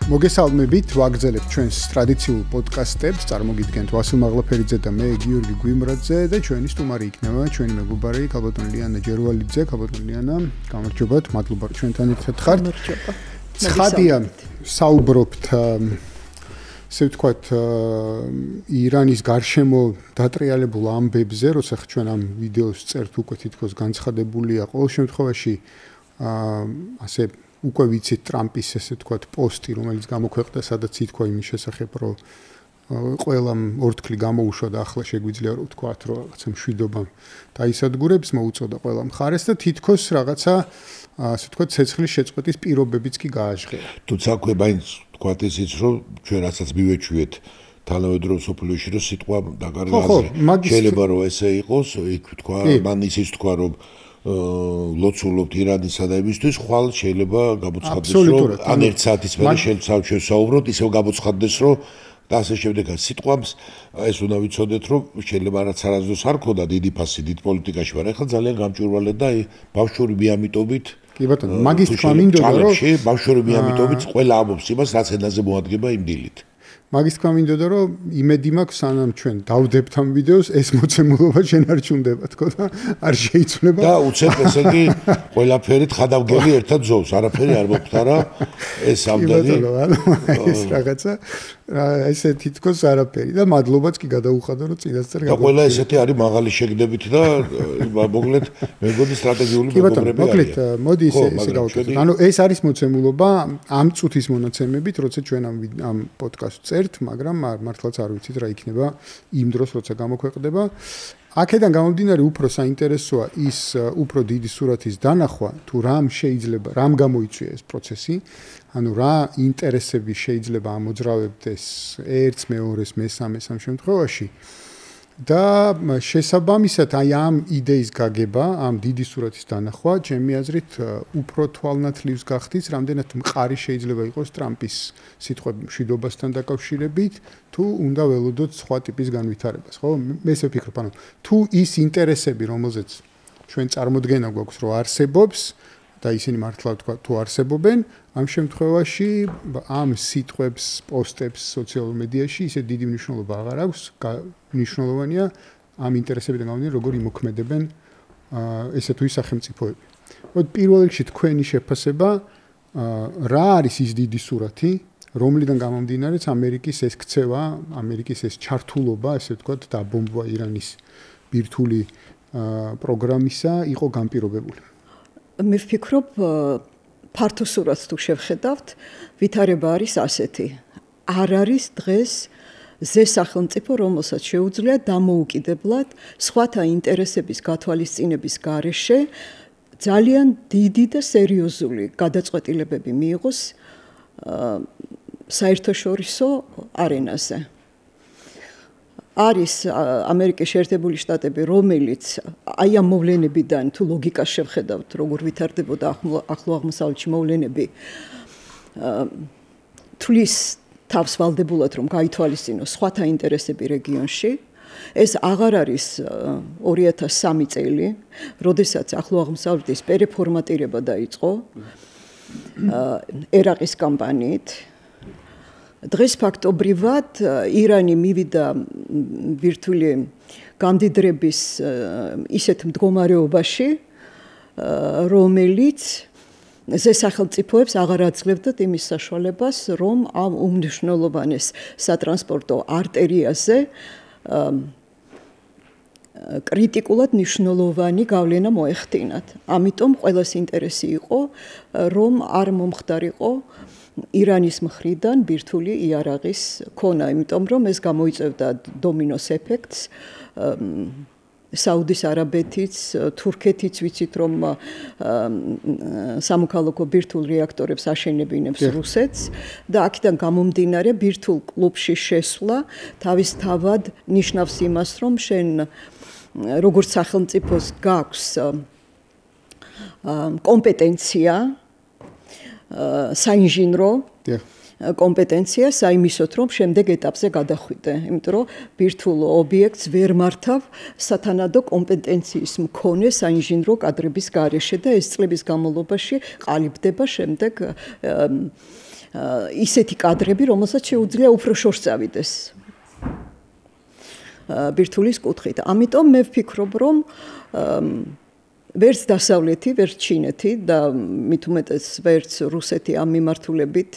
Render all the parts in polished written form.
მოგესალმებით, ვაგრძელებთ ჩვენს ტრადიციულ პოდკასტებს, წარმოგიდგენთ ვასილ მაღლაფერიძე და მე გიორგი გვიმრაძე და ჩვენი სტუმარი იქნება ჩვენი მეგობარი ქალბატონი ლიანა ჯერვალიძე. ქალბატონი ლიანა, გამარჯობათ, მადლობა ჩვენთან ერთად ხართ. გამარჯობა. ცხადია, საუბრობთ ესე ვთქვათ ირანის გარშემო დატრიალებულ ამბებზე, როცა ჩვენ ამ ვიდეოს წერთ უკვე თითქოს განცხადებულია. ყოველ შემთხვევაში ასე უკვე ვიცით ტრამპის ესე ვთქვათ პოსტი, რომელიც გამოქვეყნდა, სადაც ითქვა იმის შესახებ, რომ ყველამ ორთქლი გამოუშვა და ახლა შეგვიძლია რომ ვთქვათ, რომ რაღაცა მშვიდობა დაისადგურებს, მოუწოდა ყველა მხარეს და თითქოს რაღაცა ასე ვთქვათ ცეცხლის შეწყვეტის პირობებიც კი გააჟღერა. თუმცა აქვე მაინც ვთქვათ ისიც, რომ ჩვენ რასაც მივეჩვიეთ თანამედროვე სოფლიოში, რომ სიტყვა დაკარგაზე. შეიძლება რომ ესე იყოს, იქ ვთქვა, მან ისიც ვთქვა, რომ ლოცულობთ ირანისა და იმისთვის, ხვალ შეიძლება გამოცხადდეს, რომ ან 1 საათის მერე შეიძლება საუბროთ, ისევ გამოცხადდეს, რომ და ასე შემდეგ. სიტყვams ეს უნდა ვიცოდეთ, რომ შეიძლება რაც არასდროს არ ქონდა დიდი ფასი დიდ პოლიტიკაში, მაგრამ ახლა ძალიან გამჭვირვალეთ და ბავშვური მიამიტობით კი ბატონო, მაგის თქვა მინდოდა, რომ ბავშვური მიამიტობით ყველა ამბობს იმას, რაც ენაზე მოადგება იმ დილით. მაგის თქვა მინდოდა, რომ იმედი მაქვს, სანამ ჩვენ დავდებთ ამ ვიდეოს, ეს მოცემულობა შენ არ ჩუნდება, თქო და არ შეიცვლება. და უცებ ესე იგი ყველაფერი თხადავგელი ერთად ზოვს, არაფერი არ მოხდარა ეს ამდენი. ეს რაღაცა ესე თითქოს არაფერი და მადლობაც კი გადაუხადა, რომ წინასწარ და ყველა ესეთი არის მაღალი შეგდებით და მოკლედ მეგოდი სტრატეგიული მეგობრები არიან. მოკლედ მოდი ესე გავაკეთოთ. ანუ ეს არის მოცემულობა ამ წუთის მონაცემებით, როცა ჩვენ ამ პოდკასტს მაგრამ მართლაც არ ვიცით რა იქნება იმ დროს როცა გამოქვეყნდება. აქედან გამომდინარე უფრო საინტერესოა ის უფრო დიდი სურათის დანახვა, თუ რამ შეიძლება, რამ გამოიწვია ეს პროცესი, ანუ რა ინტერესები შეიძლება ამოძრავებდეს ერთს, მეორეს, მესამეს ამ შემთხვევაში. და შესაბამისად აი ამ იდეის გაგება, ამ დიდი სურათის დანახვა, ჩემი აზრით უფრო თვალნათლივს გახდის, რამდენად მყარი შეიძლება იყოს ტრამპის სიტყვები მშვიდობასთან დაკავშირებით, თუ უნდა ველოდოთ სხვა ტიპის განვითარებას, ხო? მე ესე ვფიქრობ, ანუ თუ ის ინტერესები, რომელზეც ჩვენ წარმოდგენა გვაქვს, რომ არსებობს და ისინი მართლა თქვა თუ არსებობენ, ამ შემთხვევაში ამ სიტყვებს, პოსტებს სოციალურ მედიაში ისე დიდი მნიშვნელობა აღარ აქვს, მნიშვნელოვანია ამ ინტერესებიდან გამომდინარე, როგორ იმოქმედებენ ესე თუ ის სახელმწიფოები. მოდი პირველ რიგში თქვენი შეფასება, რა არის ის დიდი სურათი, რომლიდან გამომდინარეც ამერიკის ეს ქცევა, ამერიკის ეს ჩართულობა, ესე ვთქვათ, დაბომბვა ირანის ბირთვული პროგრამისა იყო განპირობებული. მე ვფიქრობ, ფართო სურათს თუ შევხედავთ, ვითარება არის ასეთი. არ არის დღეს ზე სახელმწიფო, რომელსაც შეუძლია დამოუკიდებლად სხვათა ინტერესების გათვალისწინების გარეშე ძალიან დიდი და სერიოზული გადაწყვეტილებები მიიღოს საერთაშორისო არენაზე. არის ამერიკის შეერთებული შტატები, რომელიც აი ამ მოვლენებიდან თუ ლოგიკას შევხედავთ, როგორ ვითარდებოდა ახლო აღმოსავლეთში მოვლენები, თulis თავს ვალდებულად რომ გაითვალისწინოს სხვათა ინტერესები რეგიონში. ეს აღარ არის 2003 წელი, როდესაც ახლო აღმოსავლეთის პერეფორმატირება დაიწყო ერაყის კამპანიით. დღეს ფაქტობრივად ირანი მივიდა ბირთვული გამდიდრების ისეთ მდგომარეობაში, რომელიც ზე სახელმწიფოებს აღარ აძლევდათ იმის საშუალებას, რომ ამ უმნიშვნელოვანეს სატრანსპორტო არტერიაზე კრიტიკულად მნიშვნელოვანი გავლენა მოეხდინათ. ამიტომ ყველას ინტერესი იყო, რომ არ მომხდარიყო ირანის მხრიდან ბირთვული იარაღის ქონა, იმიტომ რომ ეს გამოიწვევდა დომინოს ეფექტს. საუდის არაბეთიც, თურქეთიც ვიცით რომ სამოქალაქო ბირთვულ რეაქტორებს აშენებინებს რუსეთს და აქედან გამომდინარე ბირთვულ კლუბში შესვლა თავისთავად ნიშნავს იმას, რომ შენ როგორც სახელმწიფოს გაქვს კომპეტენცია საინჟინრო კომპეტენცია საიმისოთ, რომ შემდეგ ეტაპზე გადახვიდე. იმიტომ რომ ბირთვულ ობიექტს ვერ მართავ სათანადო კომპეტენციის მქონე საინჟინრო კადრების გარეშე და ეს წლების განმავლობაში ყალიბდება შემდეგ ისეთი კადრები, რომელსაც შეუძლია უფრო შორს წავიდეს ბირთვულის კუთხით. ამიტომ მე ვფიქრობ, რომ ვერც დასავლეთი, ვერც ჩინეთი და მით უმეტეს ვერც რუსეთი ამ მიმართულებით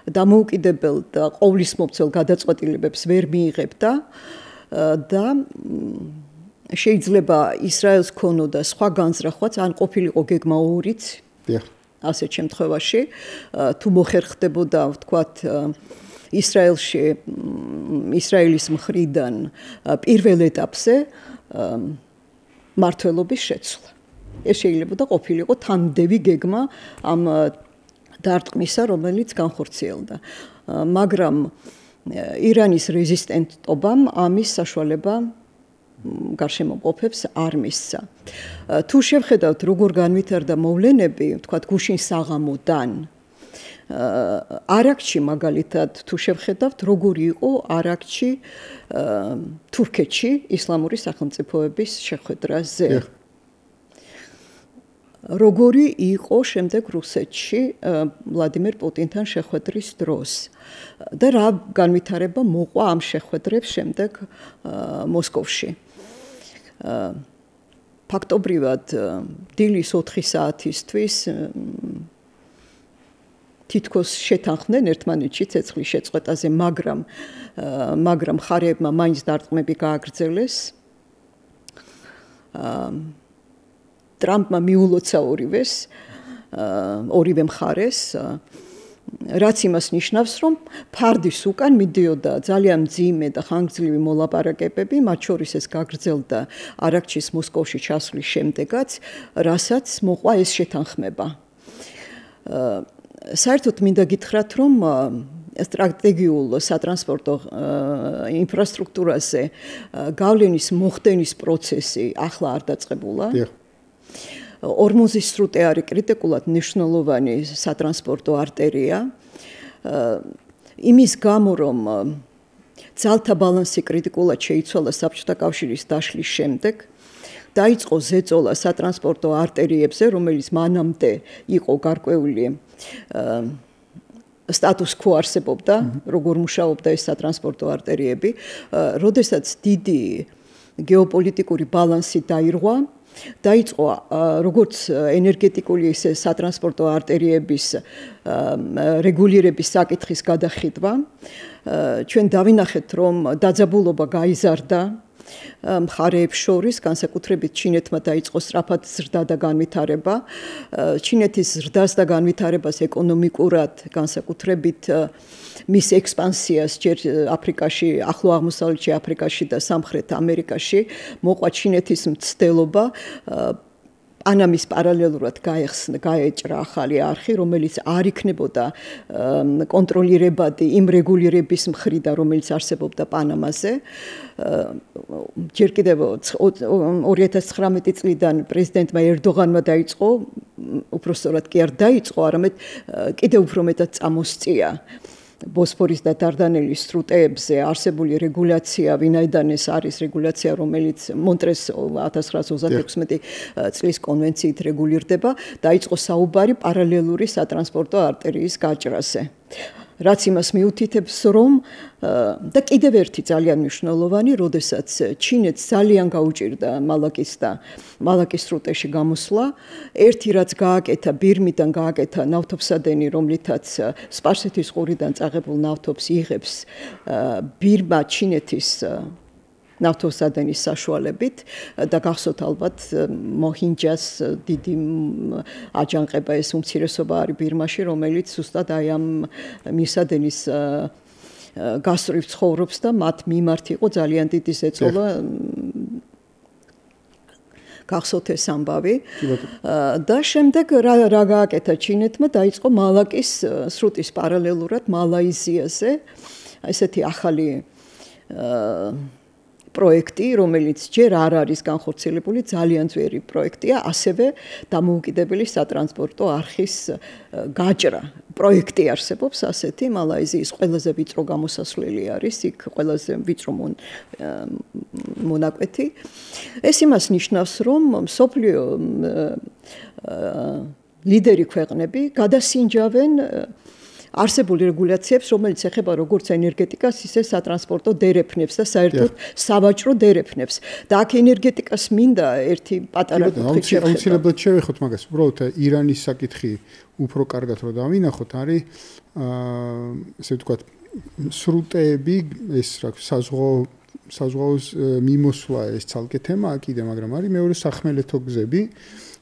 დამოუკიდებელ და ყოვლისმომცველ გადაწყვეტილებებს ვერ მიიღებდა და შეიძლება ისრაელს ქონოდა სხვა განზრახვაც, ან ყოფილიყო გეგმა 2-იც. ასეთ შემთხვევაში თუ მოხერხდებოდა, ვთქვათ, ისრაელის მხრიდან პირველ ეტაპზე მართლობის შეცვლა. ეს შეიძლება და ყოფილიყო თანდევი გეგმა ამ დარტყმისა, რომელიც განხორციელდა. მაგრამ ირანის რეზისტენტობამ ამის საშუალება გარშემოყოფებს არ მისცა. თუ შევხედავთ, როგორ განვითარდა მოვლენები, ვთქვათ, გუშინ საღამოდან, არაქჩი მაგალითად, თუ შევხედავთ, როგორი იყო არაქჩი თურქეთში ისლამური სახელმწიფოების შეხვედრაზე. როგორი იყო შემდეგ რუსეთში ვლადიმერ პუტინთან შეხვედრის დროს და რა განვითარება მოყვა ამ შეხვედრებს შემდეგ მოსკოვში. ფაქტობრივად დილის 4 საათისთვის თითქოს შეთანხმდნენ ერთმანეთში ცეცხლის შეწყვეტაზე, მაგრამ მხარეებმა მაინც დარტყმები გააგრძელეს. ტრამპმა მიულოცა ორივე მხარეს, რაც იმას ნიშნავს, რომ ფარდის უკან მიდიოდა ძალიან მძიმე და ხანგრძლივი მოლაპარაკებები, მათ შორის ეს გაგრძელდა არაქჩის მოსკოვში ჩასვლის შემდეგაც, რასაც მოყვა ეს შეთანხმება. საერთოდ მინდა გითხრათ, რომ სტრატეგიულ სატრანსპორტო ინფრასტრუქტურაზე გავლენის მოხდენის პროცესი ახლა არ დაწყებულა. ორმუზის სრუტე არის კრიტიკულად მნიშვნელოვანი სატრანსპორტო არტერია. იმის გამო, რომ ძალთა ბალანსი კრიტიკულად შეიცვალა საბჭოთა კავშირის დაშლის შემდეგ, დაიწყო ზეწოლა სატრანსპორტო არტერიებზე, რომელიც მანამდე იყო გარკვეული სტატუს quo არსებობდა, როგორ მუშაობდა ეს სატრანსპორტო არტერიები, როდესაც დიდი გეოპოლიტიკური ბალანსი დაირღვა, დაიწყო როგორც ენერგეტიკული ისე სატრანსპორტო არტერიების რეგულირების საკითხის გადახიდვა. ჩვენ დავინახეთ, რომ დაძაბულობა გაიზარდა მხარეებს შორის, განსაკუთრებით ჩინეთმა დაიწყო სწრაფად ზრდა და განვითარება. ჩინეთის ზრდას და განვითარებას ეკონომიკურად, განსაკუთრებით მის ექსპანსიას ჯერ აფრიკაში, ახლო აღმოსავლეთში, აფრიკაში და სამხრეთ ამერიკაში მოყვა ჩინეთის მცდელობა პანამის პარალელურად გაეჭრა ახალი არხი, რომელიც არ იქნებოდა კონტროლირებადი იმ რეგულირების მხრიდან, რომელიც არსებობდა პანამაზე. ჯერ კიდევ 2019 წლიდან პრეზიდენტმა ერდოღანმა დაიწყო, უпростоრად კი არ დაიწყო, არამედ კიდევ უფრო მეტად წამოსწია ბოსფორის და დარდანელის სრუტეებზე არსებული რეგულაცია, ვინაიდან ეს არის რეგულაცია, რომელიც მონტრეს 1936 წლის კონვენციით რეგულირდება, დაიწყო საუბარი პარალელური სატრანსპორტო არტერიის გაჭრაზე. რაც იმას მიუთითებს, რომ და კიდევ ერთი ძალიან მნიშვნელოვანი, როდესაც ჩინეთს ძალიან გაუჭირდა მალაკის სრუტეში გამოსვლა, ერთი რაც გააკეთა ბირმიდან გააკეთა ნავთობსადენი, რომლითაც სპარსეთის ყურიდან წაღებულ ნავთობს იღებს ბირმა ჩინეთის ნავთობსადენის საშუალებით და გახსოვთ ალბათ მოჰინჯას დიდი აჯანყება, ეს უმცირესობა არის ბირმაში, რომელიც ზუსტად აი ამ მისადენის გასწვრივ ცხოვრობს და მათ მიმართ იყო ძალიან დიდი ზეწოლა. გახსოვთ ეს ამბავი და შემდეგ რა გააკეთა ჩინეთმა, დაიწყო მალაკის სრუტის პარალელურად მალაიზიაზე ესეთი ახალი პროექტი, რომელიც ჯერ არ არის განხორციელებული, ძალიან ძვირი პროექტია, ასევე დამოუკიდებელი სატრანსპორტო არხის გაჭრა. პროექტი არსებობს ასეთი, მალაიზიის ყველაზე ვიწრო გამოსასვლელი არის, იქ ყველაზე ვიწრო მონაკვეთი. ეს იმას ნიშნავს, რომ მსოფლიო ლიდერი ქვეყნები გადასინჯავენ არსებული რეგულაციებს, რომელიც ეხება როგორც ენერგეტიკას, ისე სატრანსპორტო დერეფნებს და საერთოდ სავაჭრო დერეფნებს. და აქ ენერგეტიკას მინდა ერთი პატარა კუთხით შევხედოთ. აუცილებლად შევეხოთ მაგას. უბრალოდ ირანის საკითხი უფრო კარგად რომ დავინახოთ, არის ესე ვთქვათ, სრუტეები, ეს რა საზღვაოს მიმოსვლა ეს ცალკე თემაა კიდე, მაგრამ არის მეორე სახმელეთო გზები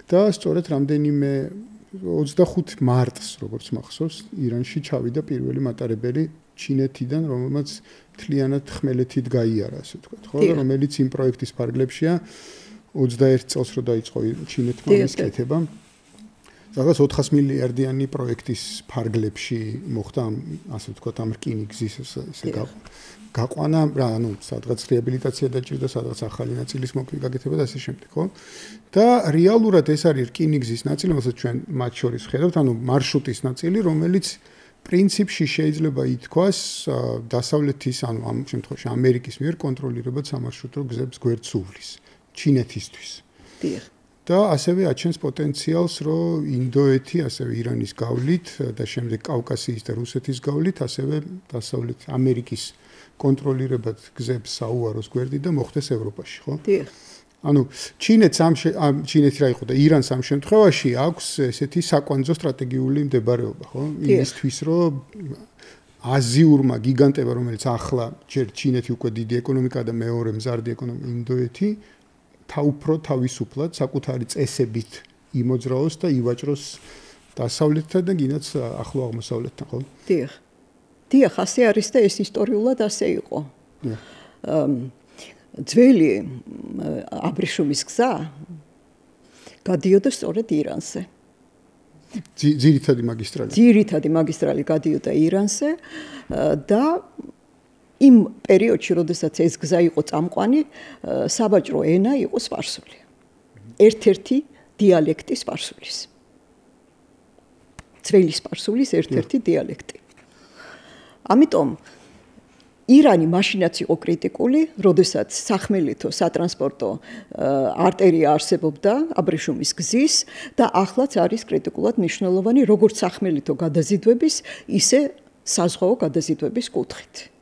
და სწორედ რამდენიმე 25 მარტს, როგორც მახსოვს, ირანში ჩავიდა პირველი მატარებელი ჩინეთიდან, რომელმაც მთლიანად ხმელეთით გაიარა, ასე ვთქვათ, ხო, რომელიც იმ პროექტის ფარგლებშია 21 წელს რო დაიწყო ჩინეთმა ის კეთება. სადაც 400 მილიარდიანი პროექტის ფარგლებში მოხდა, ასე ვთქვათ, ამ რკინიგზის ესე გაყვანა, რა, სადღაც რეაბილიტაცია დაჭირდა, სადღაც ახალი ნაწილის მოგაკეთება და ასე შემდეგ, ხო? და რეალურად ეს არის რკინიგზის ნაწილი, რომელსაც ჩვენ მათ შორის ვხედავთ, მარშრუტის ნაწილი, რომელიც პრინციპში შეიძლება ითქვას დასავლეთის, ამ შემთხვევაში ამერიკის მიერ კონტროლირებად სამარშრუტო გზებს გვერდს უვლის ჩინეთისთვის. დიახ. და ასევე აჩენს პოტენციალს, რომ ინდოეთი, ასევე ირანის გავლით და შემდეგ კავკასიის და რუსეთის გავლით, ასევე დასავლეთ ამერიკის კონტროლირებად გზებს საუაროს გვერდი და მოხდეს ევროპაში, ხო? დიახ. ჩინეთი რა იყო და ირანს ამ შემთხვევაში აქვს ესეთი საკვანძო სტრატეგიული მდებარეობა, ხო? იმისთვის, რომ აზიურმა გიგანტებმა, რომელიც ახლა ჯერ ჩინეთი უკვე დიდი ეკონომიკა და მეორე მზარდი ეკონომიკა ინდოეთი თავისუფლად საკუთარი წესებით იმოძრაოს და ივაჭროს დასავლეთთან და გინაც ახლო აღმოსავლეთთან, ხო? დიახ. დიახ, ასე არის და ეს ისტორიულად ასე იყო. ძველი აბრეშუმის გზა გადიოდა სწორედ ირანზე. ძირითადი მაგისტრალი გადიოდა ირანზე და იმ პერიოდში, როდესაც ეს გზა იყო წამყვანი, საბაჭრო ენა იყო სპარსული. ერთ-ერთი დიალექტი სპარსულის. ძველი სპარსულის ერთ-ერთი დიალექტი. ამიტომ ირანი მაშინაც იყო კრიტიკული, როდესაც სახმელეთო სატრანსპორტო არტერია არსებობდა აბრეშუმის გზის და ახლაც არის კრიტიკულად მნიშვნელოვანი როგორც სახმელეთო გადაზიდვების, ისე საზღვაო გადაზიდვების კუთხით.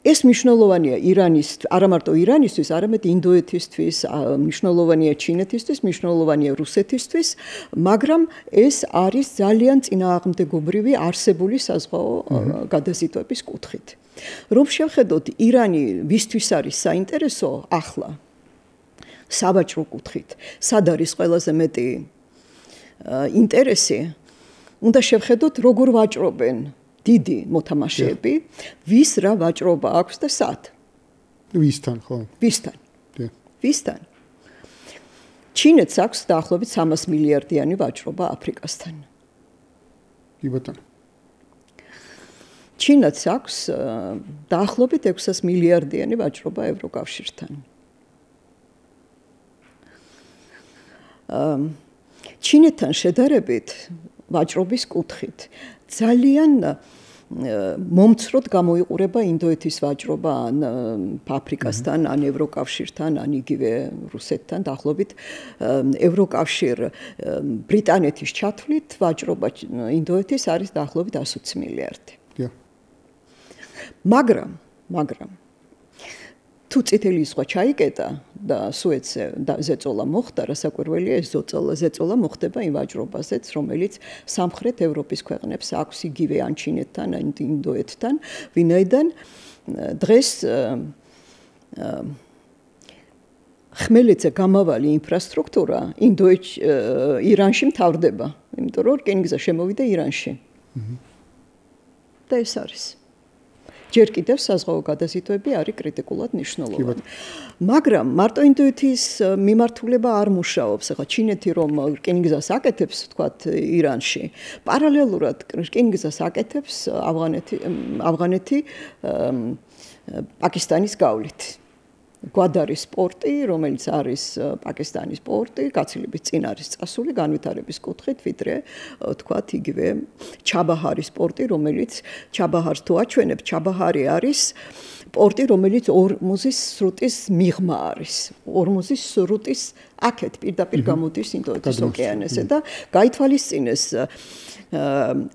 ეს მნიშვნელოვანია ირანის, არა მარტო ირანისთვის, არამედ ინდოეთისთვის, მნიშვნელოვანია ჩინეთისთვის, მნიშვნელოვანია რუსეთისთვის, მაგრამ ეს არის ძალიან წინააღმდეგობრივი არსებული საზღვაო გადაზიდვების კუთხით. რომ შევხედოთ ირანი ვისთვის არის საინტერესო ახლა საბაჭრო კუთხით, სად არის ყველაზე მეტი ინტერესი, უნდა შევხედოთ როგორ ვაჭრობენ დიდი მოთამაშეები, ვის რა ვაჭრობა აქვს და სად? ვისთან, ხო? ვისთან? ჩინეთს აქვს დაახლოებით 300 მილიარდიანი ვაჭრობა აფრიკასთან. კი ბატონო. ჩინეთს აქვს დაახლოებით 600 მილიარდიანი ვაჭრობა ევროკავშირთან. ჩინეთთან შედარებით ვაჭრობის კუთხით ძალიან მომცროდ გამოიყურება ინდოეთის ვაჭრობა ან აფრიკასთან, ან ევროკავშირთან, ან იგივე რუსეთთან დაახლოებით ევროკავშირ ბრიტანეთის ჩათვლით ვაჭრობა ინდოეთის არის დაახლოებით 120 მილიარდი. მაგრამ თუ წითელი ზღვა ჩაიკეტა და სუეცზე ზეწოლა მოხდა, რასაკვირველია ეს ზეწოლა მოხდება იმ ვაჭრობაზეც, რომელიც სამხრეთ ევროპის ქვეყნებს აქვს იგივე ან ჩინეთთან, ან ინდოეთთან, ვინაიდან დღეს ხმელეთზე გამავალი ინფრასტრუქტურა ირანში მთავრდება, იმიტომ რომ რკინიგზა შემოვიდა ირანში. და ეს არის. ჯერ კიდევ საზღვაო გადაზიდვები არის კრიტიკულად მნიშვნელოვანი. მაგრამ მარტო ინდოეთის მიმართულება არ მუშაობს. ახლა ჩინეთი რომ რკინიგზას აკეთებს, ვთქვათ, ირანში, პარალელურად რკინიგზას აკეთებს ავღანეთი პაკისტანის გავლით. გვადარის სპორტი, რომელიც არის პაკისტანის სპორტი, გაცილებით წინ არის წასული განვითარების კუთხით, ვიდრე თქვათ იგივე ჩაბაჰარის სპორტი, რომელიც ჩაბაჰარს თუ აჩვენებ, ჩაბაჰარი არის სპორტი, რომელიც ორმუზის სრუტის მიღმა არის. ორმუზის სრუტის აქეთ პირდაპირ გამოდის ინდოეთის ოკეანეზე და გაითვალისწინეს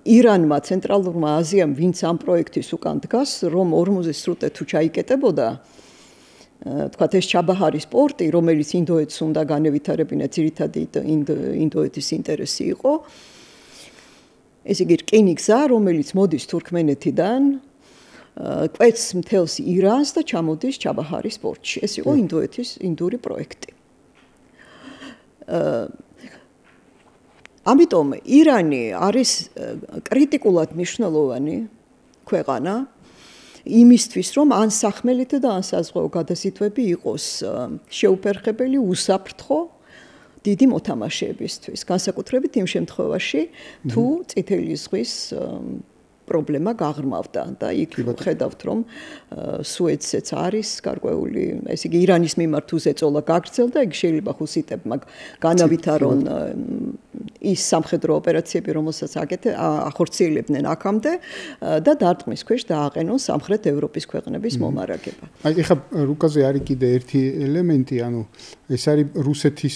ირანმა, ცენტრალურმა აზიამ, ვინც ამ პროექტის უკან დგას, რომ ორმუზის სრუტე თუ ჩაიკეტებოდა, თქვათ ეს ჩაბაჰარის სპორტი, რომელიც ინდოეთს უნდა განევითარებინა, ძირითადი ინდოეთის ინტერესი იყო. ესე იგი რკინიგზა, რომელიც მოდის თურქმენეთიდან, კვეთს მთელს ირანს და ჩამოდის ჩაბაჰარის სპორტში. ეს იყო ინდოეთის ინდური პროექტი. ამიტომ ირანი არის კრიტიკულად მნიშვნელოვანი ქვეყანა იმისთვის, რომ ან სახმელეთო და ან საზღვაო გადაზიდვები იყოს შეუფერხებელი, უსაფრთხო დიდი მოთამაშეებისთვის, განსაკუთრებით იმ შემთხვევაში, თუ წითელი ზღვის პრობლემა გაღრმავდა და იქ ხედავთ, რომ სუეციც არის გარკვეული, ესე იგი ირანის მიმართ უზეწოლა გაგრძელდა, იქ შეიძლება ჰუსიტებმა განავითარონ ის სამხედრო ოპერაციები, რომელსაც ახორციელებდნენ აქამდე და დარტყმის ქვეშ დააყენონ სამხრეთ ევროპის ქვეყნების მომარაგება. აი ეხლა რუკაზე არის კიდე ერთი ელემენტი, ანუ ეს არის რუსეთის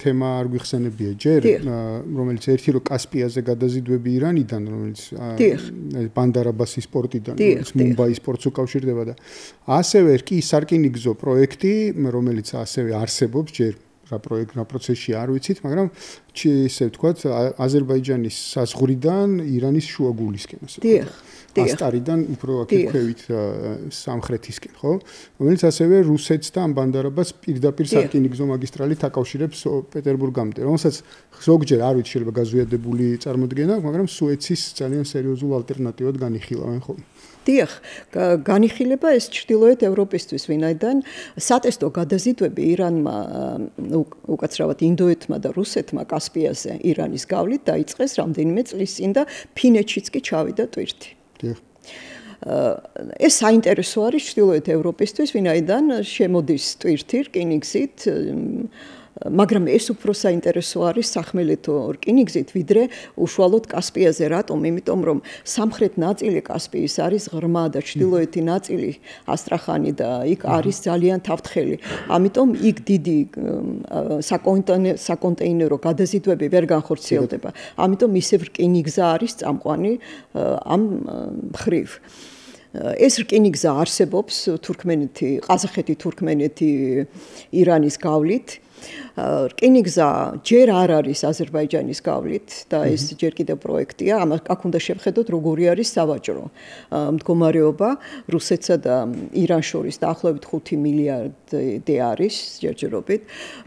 თემა არ გვიხსენებია ჯერ, რომელიც ერთი რო კასპიაზე გადაზიდვები ირანიდან, რომელიც ბანდარაბასის სპორტიდან, მუმბაის სპორტს უკავშირდება და ასევე კი სარკინიგზო პროექტი, რომელიც ასევე არსებობს ჯერ რა პროცესში არ ვიცით, მაგრამ ისე ვთქვათ, აზერბაიჯანის საზღვრიდან ირანის შუაგულისკენ, ასე ვთქვათ. ასტარიდან უფრო აქეთ სამხრეთისკენ, ხო? რომელიც ასევე რუსეთს და ამ ბანდარაბას პირდაპირ სარკინიგზო მაგისტრალით აკავშირებს პეტერბურგამდე, რომელსაც ზოგჯერ არ ვიცი შეიძლება გაზვიადებული წარმოდგენა, მაგრამ სუეცის ძალიან სერიოზულ ალტერნატივად განიხილავენ ხოლმე. დიახ, განიხილება ეს ჩრდილოეთ ევროპისთვის, ვინაიდან სატესტო გადაზიდვები ირანმა, უკაცრავად ინდოეთმა და რუსეთმა კასპიაზე ირანის გავლით დაიწყეს რამდენიმე წლის წინ და ფინეთშიც კი ჩავიდა ტვირთი. ეს საინტერესო არის ჩრდილოეთ ევროპისთვის, ვინაიდან შემოდის ტვირთი რკინიგზით, მაგრამ ეს უფრო საინტერესო არის სახმელეთო რკინიგზით, ვიდრე უშუალოდ კასპიაზე. რატომ? იმიტომ რომ სამხრეთ ნაწილი კასპიის არის ღრმა და ჩრდილოეთი ნაწილი ასტრახანი და იქ არის ძალიან თავთხელი. ამიტომ იქ დიდი საკონტეინერო გადაზიდვები ვერ განხორციელდება. ამიტომ ისევ რკინიგზა არის წამყვანი ამ მხრივ. ეს რკინიგზა არსებობს თურქმენეთი, ყაზახეთი, თურქმენეთი, ირანის გავლით. რკინიგზა ჯერ არ არის აზერბაიჯანის გავლით და ეს ჯერ კიდევ პროექტია. აქ უნდა შევხედოთ, როგორი არის სავაჭრო მდგომარეობა რუსეთსა და ირანს შორის დაახლოებით 5 მილიარდი არის ჯერჯერობით.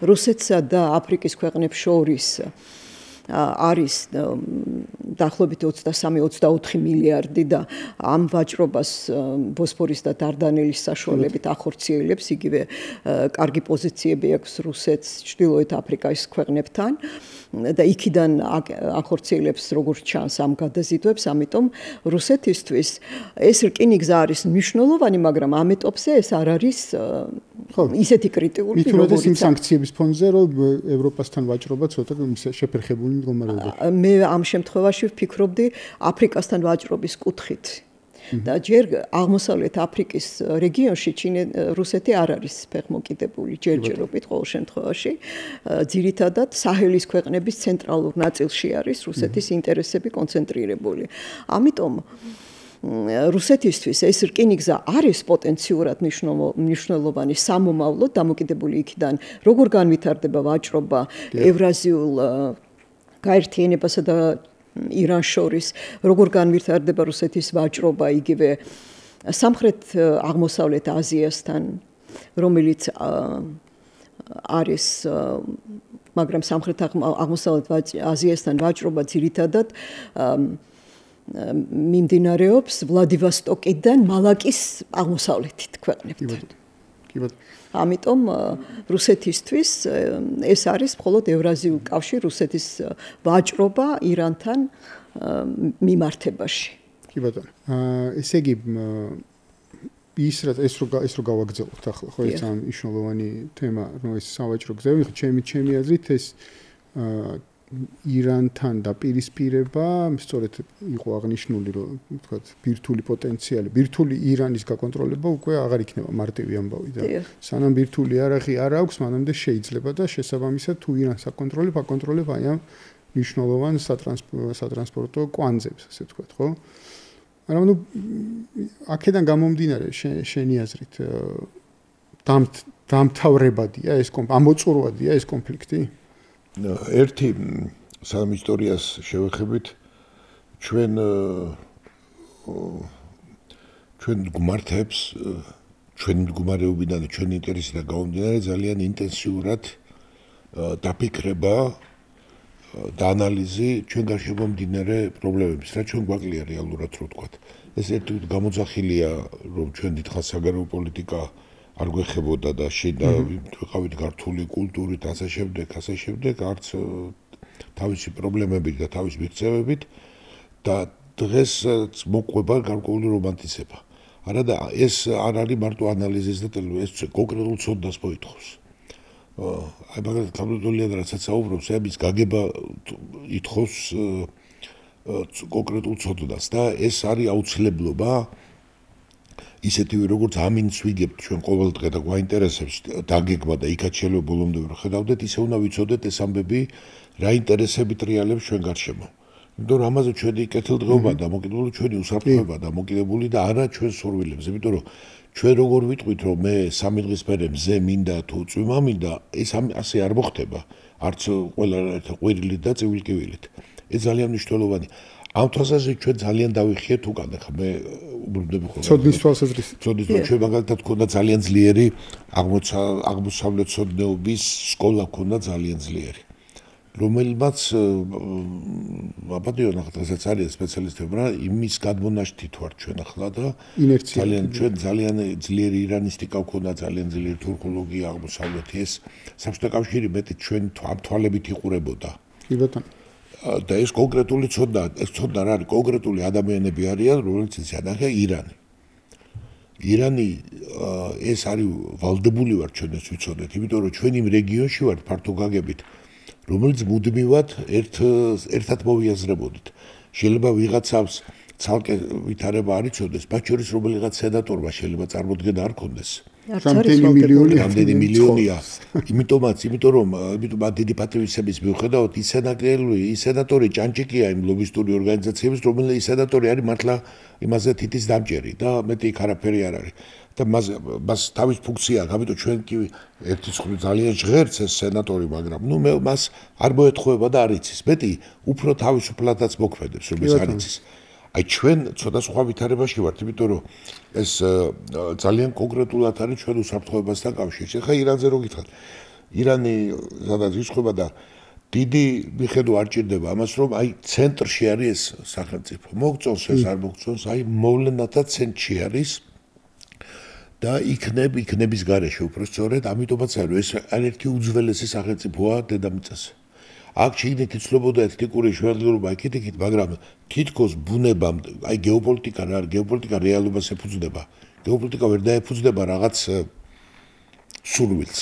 რუსეთსა და აფრიკის ქვეყნებს შორის არის დაახლოებით 23-24 მილიარდი და ამ ვაჭრობას ბოსფორის და დარდანელის საშუალებით ახორციელებს, იგივე კარგი პოზიციები აქვს რუსეთს ჩრდილოეთ აფრიკის ქვეყნებთან და იქიდან ახორციელებს როგორც ჩანს ამ გადაზიდვებს, ამიტომ რუსეთისთვის ეს რკინიგზა არის მნიშვნელოვანი, მაგრამ ამ ეტაპზე ეს არ არის ისეთი კრიტიკული, როგორც იმ სანქციების ფონზე, რომ ევროპასთან ვაჭრობა ცოტა შეფერხებული მდგომარეობა. მე ამ შემთხვევაში ვფიქრობდი აფრიკასთან ვაჭრობის კუთხით. და ჯერ აღმოსავლეთ აფრიკის რეგიონში რუსეთი არ არის ფეხმოკიდებული ჯერჯერობით ყოველ შემთხვევაში. ძირითადად საჰელის ქვეყნების ცენტრალურ ნაწილში არის რუსეთის ინტერესები კონცენტრირებული. ამიტომ რუსეთისთვის ეს რკინიგზა არის პოტენციურად მნიშვნელოვანი სამომავლოდ დამოკიდებული იქიდან, როგორ განვითარდება ვაჭრობა ევრაზიულ გაერთიანებასა და ირანს შორის, როგორ განვითარდება რუსეთის ვაჭრობა იგივე სამხრეთ აღმოსავლეთ აზიასთან, რომელიც არის, მაგრამ სამხრეთ აღმოსავლეთ აზიასთან ვაჭრობა ძირითადად მიმდინარეობს ვლადივოსტოკიდან მალაკის აღმოსავლეთით ქვეყნებთან. ამიტომ რუსეთისთვის ეს არის მხოლოდ ევრაზიულ კავშირ რუსეთის ვაჭრობა ირანთან მიმართებაში. კი ბატონო. ესე იგი ის რო გავაგზავნოთ ახლა ხო ეს ამ მნიშვნელოვანი თემა რომ ეს სავაჭრო გზები ჩემი აზრით ეს ირანთან დაპირისპირება სწორედ იყო აღნიშნული რომ ვთქვათ ბირთვული პოტენციალი ბირთვული ირანის გაკონტროლება უკვე აღარ იქნება მარტივი ამბავი და სანამ ბირთვული იარაღი არ აქვს მანამდე შეიძლება და შესაბამისად თუ ირანს აკონტროლებ აი ამ მნიშვნელოვან სატრანსპორტო კვანძებს ასე ვთქვათ ხო მაგრამ ნუ აქედან გამომდინარე შენი აზრით დამთავრებადია ეს ამოწურვადია ეს კონფლიქტი ერთი სამ ისტორიას შევეხებით ჩვენ მგმართებს ჩვენი მდგომარეობიდან და ჩვენი ინტერესიდან გამომდინარე ძალიან ინტენსიურად დაფიქრება და ანალიზი ჩვენ გარშემო მიმდინარე პრობლემების რა ჩვენ გვაკლია რეალურად რო ვთქვათ ეს ერთი გამოძახილია რომ ჩვენ დიდხანს საგარეო პოლიტიკა არ გვეხებოდა და შედა ვიყავით ქართული კულტურით ასე შემდეგ არც თავისი პრობლემებით და თავის მიღწევებით და დღეს მოყვება გარკვეული რომანტიზება არა და ეს არ არის მარტო ანალიზის და ეს კონკრეტულ ცოდნას მოითხოვს აი მაგალითად თამბოლიან რასაც საუბრობს ამის გაგება ითხოვს კონკრეტულ ცოდნას და ეს არის აუცილებლობა ისეთივე როგორც ამინს ვიგებთ ჩვენ ყოველდღე და გვაინტერესებს დაგეგმა და იქაც შეიძლება ბოლომდე ვერ ხედავდეთ ისე უნდა ვიცოდეთ ეს ამბები რა ინტერესებით რეალებს ჩვენ გარშემო იმიტომ რომ ამაზე ჩვენი კეთილდღეობა და მოკიდებული ჩვენი უსაფრთხოება და მოკიდებული და არა ჩვენ სურვილებს იმიტომ რომ ჩვენ როგორ ვიტყვით რომ მე 3 დღის მერე მზე მინდა თუ წვიმა მინდა ეს ასე არ მოხდება არც ყველა ყვირილით და ცივილკივილით ეს ძალიან მნიშვნელოვანია ამ თვალსაზრისით ჩვენ ძალიან დავიხიეთ უკან ხა მე უბრუნდები ხოლმე ცოდნის თვალსაზრისით ჩვენ მაგალითად ქონდა ძალიან ძლიერი აღმოსავლეთ ცოდნეობის სკოლა ქონდა ძალიან ძლიერი რომელმაც აბადიო ნახეთასაც არის სპეციალისტები რა იმის გადმონაშთით ვარ ჩვენ ახლა და ძალიან ძლიერი ირანისტიკა ქონდა ძალიან ძლიერი თურქოლოგია აღმოსავლეთი ეს საბჭოთა კავშირი მეტი ჩვენ ამ თვალებით იყურებოდა კი ბატონო და ეს კონკრეტული ცოდნა ეს ცოდნა რა არის კონკრეტული ადამიანები არიან რომელიც ისანახე ირანი ეს არის ვალდებული ვარ ჩვენ ეს ვიცოდეთ იმიტომ რომ ჩვენ იმ რეგიონში ვართ ფართო გაგებით რომელიც მუდმივად ერთად მოვიაზრებოდით შეიძლება ვიღაცავს ცალკე ვითარება არ იცოდეს მათ შორის რომელიღაც სენატორმა შეიძლება წარმოდგენა არ ქონდეს რამდენი მილიონია იმიტომ რომ დიდი პატრიოტიზმის მიუხედავად ის სენატორი ჭანჭიკია იმ ლობისტური ორგანიზაციების რომელიც სენატორი არის მართლა იმაზე თითის დამჭერი და მეტი იქ არაფერი არ არის და მას თავის ფუნქცია ამიტომ ჩვენ კი ერთი ხრი ძალიან ჟღერც ეს სენატორი მაგრამ ნუ მე მას არ მოეთხოვება და არ იცის მეტი უფრო თავისუფლადაც მოქმედებს რომ ეს არ იცის აი ჩვენ ცოტა სხვა ვითარებაში ვართ იმიტომ რომ ეს ძალიან კონკრეტულად არის ჩვენ უსაფრთხოებასთან კავშირში ხა ირანზე რო გითხრათ ირანი სადაც იშხება და დიდი მიხედვა არ ჭირდება ამას რომ აი ცენტრში არის ეს სახელმწიფო მოგწონს ეს არ მოგწონს აი მოვლენათა ცენტრში არის და იქნების გარეშე უფრო სწორედ ამიტომაც არის ეს ერთი უძველესი სახელმწიფოა დედამიწაზე აქ შეიძლება იცნობოდა ეთნიკური შვერილობა იქით მაგრამ თითქოს ბუნებამ აი გეოპოლიტიკა რა არის გეოპოლიტიკა რეალობას ეფუძნება გეოპოლიტიკა ვერ დაეფუძნება რაღაც სურვილს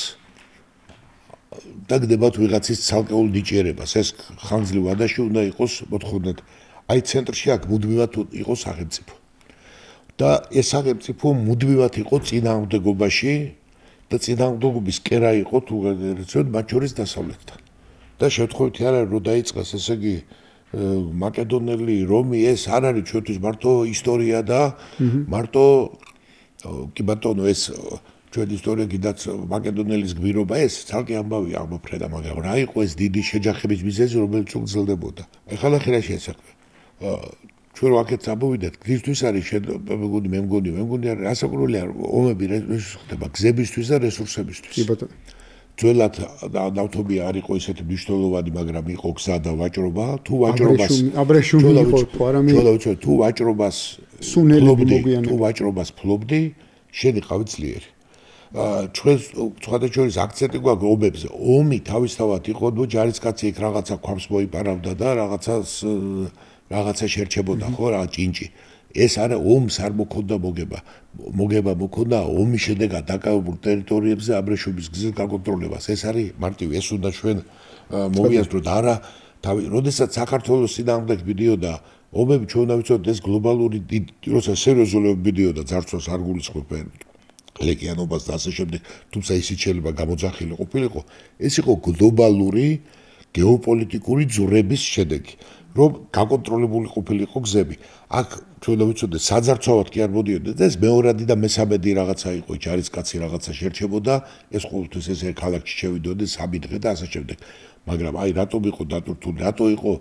და გდება თუ ვიღაცის ცალკეულ ნიჭიერებას ეს ხანძლივ ვადაში უნდა იყოს მოთხოვნად აი ცენტრში აქ მუდმივად იყოს სახელმწიფო და ეს სახელმწიფო მუდმივად იყო წინააღმდეგობაში და წინააღმდეგობის კერა იყო თუ გადაერჩევთ მათ შორის დასავლეთთან და შევთხოვით არა რომ დაიწყეს ესე იგი მაკედონელი რომი ეს არ არის ჩვენთვის მარტო ისტორია და მარტო კი ბატონო ეს ჩვენ ისტორია კიდაც მაკედონელის გმირობა ეს ცალკე ამბავია აღმოფრენა მაგრამ რა იყო ეს დიდი შეჯახების მიზეზი რომელიც უგრძელდებოდა ეხლა ხერა შეესაქმე ჩვენ ვაკეთ ამბობდით გზისთვის არის მე მგონი რასაკურველი არ ომები ხდება გზებისთვის და რესურსებისთვის კი ბატონო ძველად ნავთობი არ იყო ისეთი მნიშვნელოვანი, მაგრამ იყო გზა და ვაჭრობა. თუ ვაჭრობას აბრეშუმი იყო თუ არა თუ ვაჭრობას თუ ვაჭრობას ფლობდი, შედიყავი ძლიერი. ჩვენ სხვადასხვა შორის აქცენტი გვაქვს ომებზე. ომი თავისთავად იყო, ნუ ჯარისკაცი იქ რაღაცა ქვამს მოიპარავდა და რაღაცა შერჩებოდა, ხო, რა ჭინჭი. ეს არა ომს არ მოქონდა მოგება მოქონდა ომის შედეგად დაკავებულ ტერიტორიებზე აბრეშუმის გზის გაკონტროლებას. ეს არის მარტივი, ეს უნდა ჩვენ მოვიაზროთ. არა, როდესაც საქართველოს წინააღმდეგ მიდიოდა ომები, ჩვენ უნდა ვიცოდეთ, ეს გლობალური როცა სერიოზულობები მიდიოდა ძარცვას არ გულისხმობ ლეკიანობას და ასე შემდეგ, თუმცა ისიც შეიძლება გამოძახილი ყოფილიყო, ეს იყო გლობალური გეოპოლიტიკური ძვრების შედეგი. რომ გაკონტროლებული ყოფილიყო გზები. აქ ჩვენ ვიცოდეთ საძარცვავად კი არ მოდიოდა და ეს მეორადი და მესამედი რაღაცა იყო, ჯარისკაცი რაღაცა შერჩებოდა, ეს ყოველთვის ესე ქალაქში შევიდოდნენ 3 დღე და ასე შემდეგ. მაგრამ აი რატომ იყო დატვირთული, რატო იყო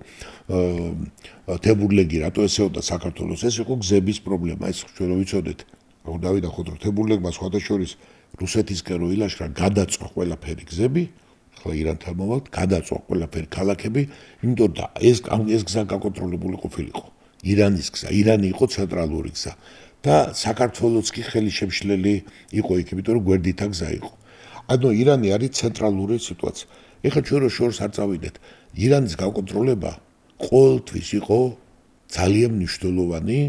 თებურლეგი, რატო ესეოდა საქართველოს, ეს იყო გზების პრობლემა. ეს ჩვენ ვიცოდეთ. რომ დავინახოთ რომ თებურლეგმა სხვადასხვა რუსეთისკენ რო ილაშქრა, გადაწვა ყველაფერი გზები. ახლა ირანთან მოვალთ, გადაწვა ყველაფერი ქალაქები, იმიტომ და ეს გზა გაკონტროლებული ყოფილიყო. ირანის გზა, ირანი იყო ცენტრალური გზა და საქართველოს კი ხელი შემშლელი იყო იქ, იმიტომ რომ გვერდითა გზა იყო. ანუ ირანი არის ცენტრალური სიტუაცია. ეხლა ჩვენ რო შორს არ წავიდეთ, ირანის გაკონტროლება ყოველთვის იყო ძალიან მნიშვნელოვანი,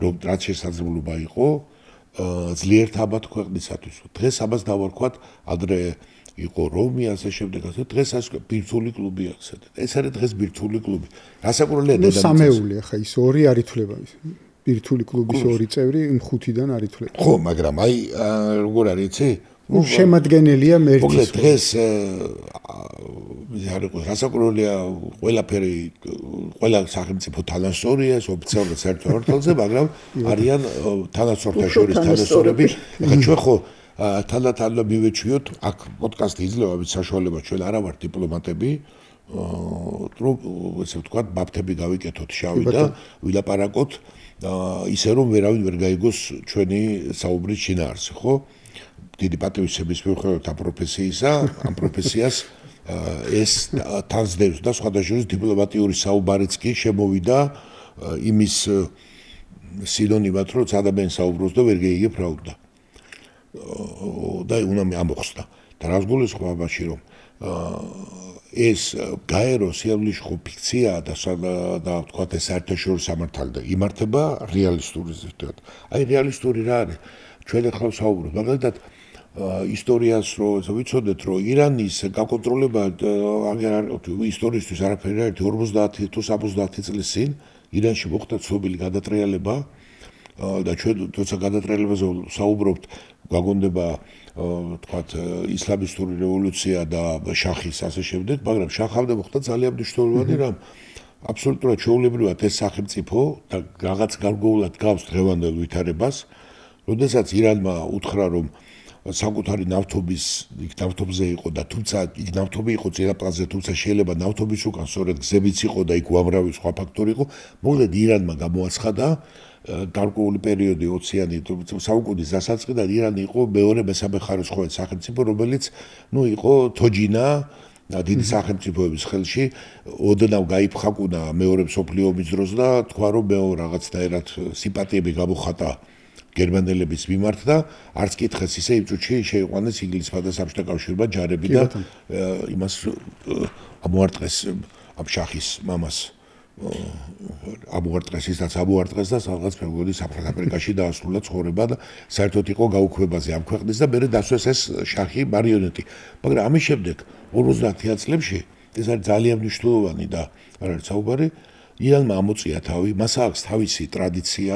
რომ რაც შესაძლებლობა იყო ძლიერთაბად ქვეყნისათვის. დღეს ამას დავარქვათ ადრე იყო რომი ასე შემდეგ ასე დღეს ასე ბირთვული კლუბი ახსენეთ. ეს არის დღეს ბირთვული კლუბი. რასაკურველია დედამიწაზე. სამეული ახლა ის ორი არ ითვლება ის. ბირთვული კლუბის ორი წევრი იმ 5-დან არ ითვლება. ხო, მაგრამ აი როგორ არის იცი? შემადგენელია მერტის. მოკლედ დღეს არ იყო რასაკურველია ყველაფერი ყველა სახელმწიფო თანასწორია ოფიციალურად საერთაშორისო, მაგრამ არიან თანასწორთა შორის თანასწორები. ახლა ჩვენ ხო თანდათან მივეჩვიოთ აქ პოდკასტი იძლევა ვით საშუალება ჩვენ არა ვართ დიპლომატები რომ ესე ვთქვათ ბაფთები გავიკეთოთ შავი და ვილაპარაკოთ ისე რომ ვერავინ ვერ გაიგოს ჩვენი საუბრის შინაარსი ხო დიდი პატივისცემის მიუხედავად ამ პროფესიისა ამ პროფესიას ეს თანსდევს და სხვადასხვა დიპლომატიური საუბარიც კი შემოვიდა იმის სინონიმად რომ ადამიანი საუბრობს და ვერ გაიგებ რა უნდა და უნდა ამოხსნა და რას გულისხმობ ამაში რომ ეს გაერო სიამლიშ ხო ფიქციაა და თქვა ეს საერთაშორისო სამართალდა იმართება რეალისტური ზუსტად აი რეალისტური რა არის ჩვენ ახლა საუბრობთ მაგალითად ისტორიას რო ვიცოდეთ რომ ირანის გაკონტროლება აგერ ისტორიისთვის არაფერი არ არის 50 თუ 70 წლის წინ ირანში მოხდა ცნობილი გადატრიალება და ჩვენ თორსა გადატრიალებაზე საუბრობთ გვაგონდება თქვათ ისლამისტური რევოლუცია და შახის ასე შემდეგ მაგრამ შახამდე მოხდა ძალიან მნიშვნელოვანი რამ აბსოლუტურად ჩვეულებრივად ეს სახელმწიფო და რაღაც გარკვეულად გავს დღევანდელ ვითარებას როდესაც ირანმა უთხრა რომ საკუთარი ნავთობზე იყო და თუმცა იქ ნავთობი იყო წინაპრაზე თუმცა შეიძლება ნავთობის უკან სწორედ გზებიც იყო და იქ უამრავი სხვა ფაქტორი იყო მოკლედ ირანმა გამოაცხადა გარკვეული პერიოდი 20-იანი საუკუნის დასაწყისიდან ირანი იყო მეორე მესამე ხარისხოვანი სახელმწიფო რომელიც იყო თოჯინა დიდი სახელმწიფოების ხელში ოდნავ გაიფხაკუნა მეორე მსოფლიო ომის დროს და თქვა რომ მე რაღაცნაირად სიმპათიები გამოხატა გერმანელების მიმართ და არც კითხეს ისე იმ წუთში შეიყვანეს ინგლისმა და საბჭოთა კავშირმა ჯარები და იმას ამოარტყეს ამ შახის მამას ამოარტყეს ისაც ამოარტყეს და რაღაც ფეგოდი საფრანგეთში დაასრულა ცხოვრება და საერთოდ იყო გაუქმებაზე ამ ქვეყნის და მერე დასვეს ეს შახი მარიონეტი მაგრამ ამის შემდეგ 50-იან წლებში ეს არის ძალიან მნიშვნელოვანი და არ არის საუბარი ირანმა ამოწია თავი მას აქვს თავისი ტრადიცია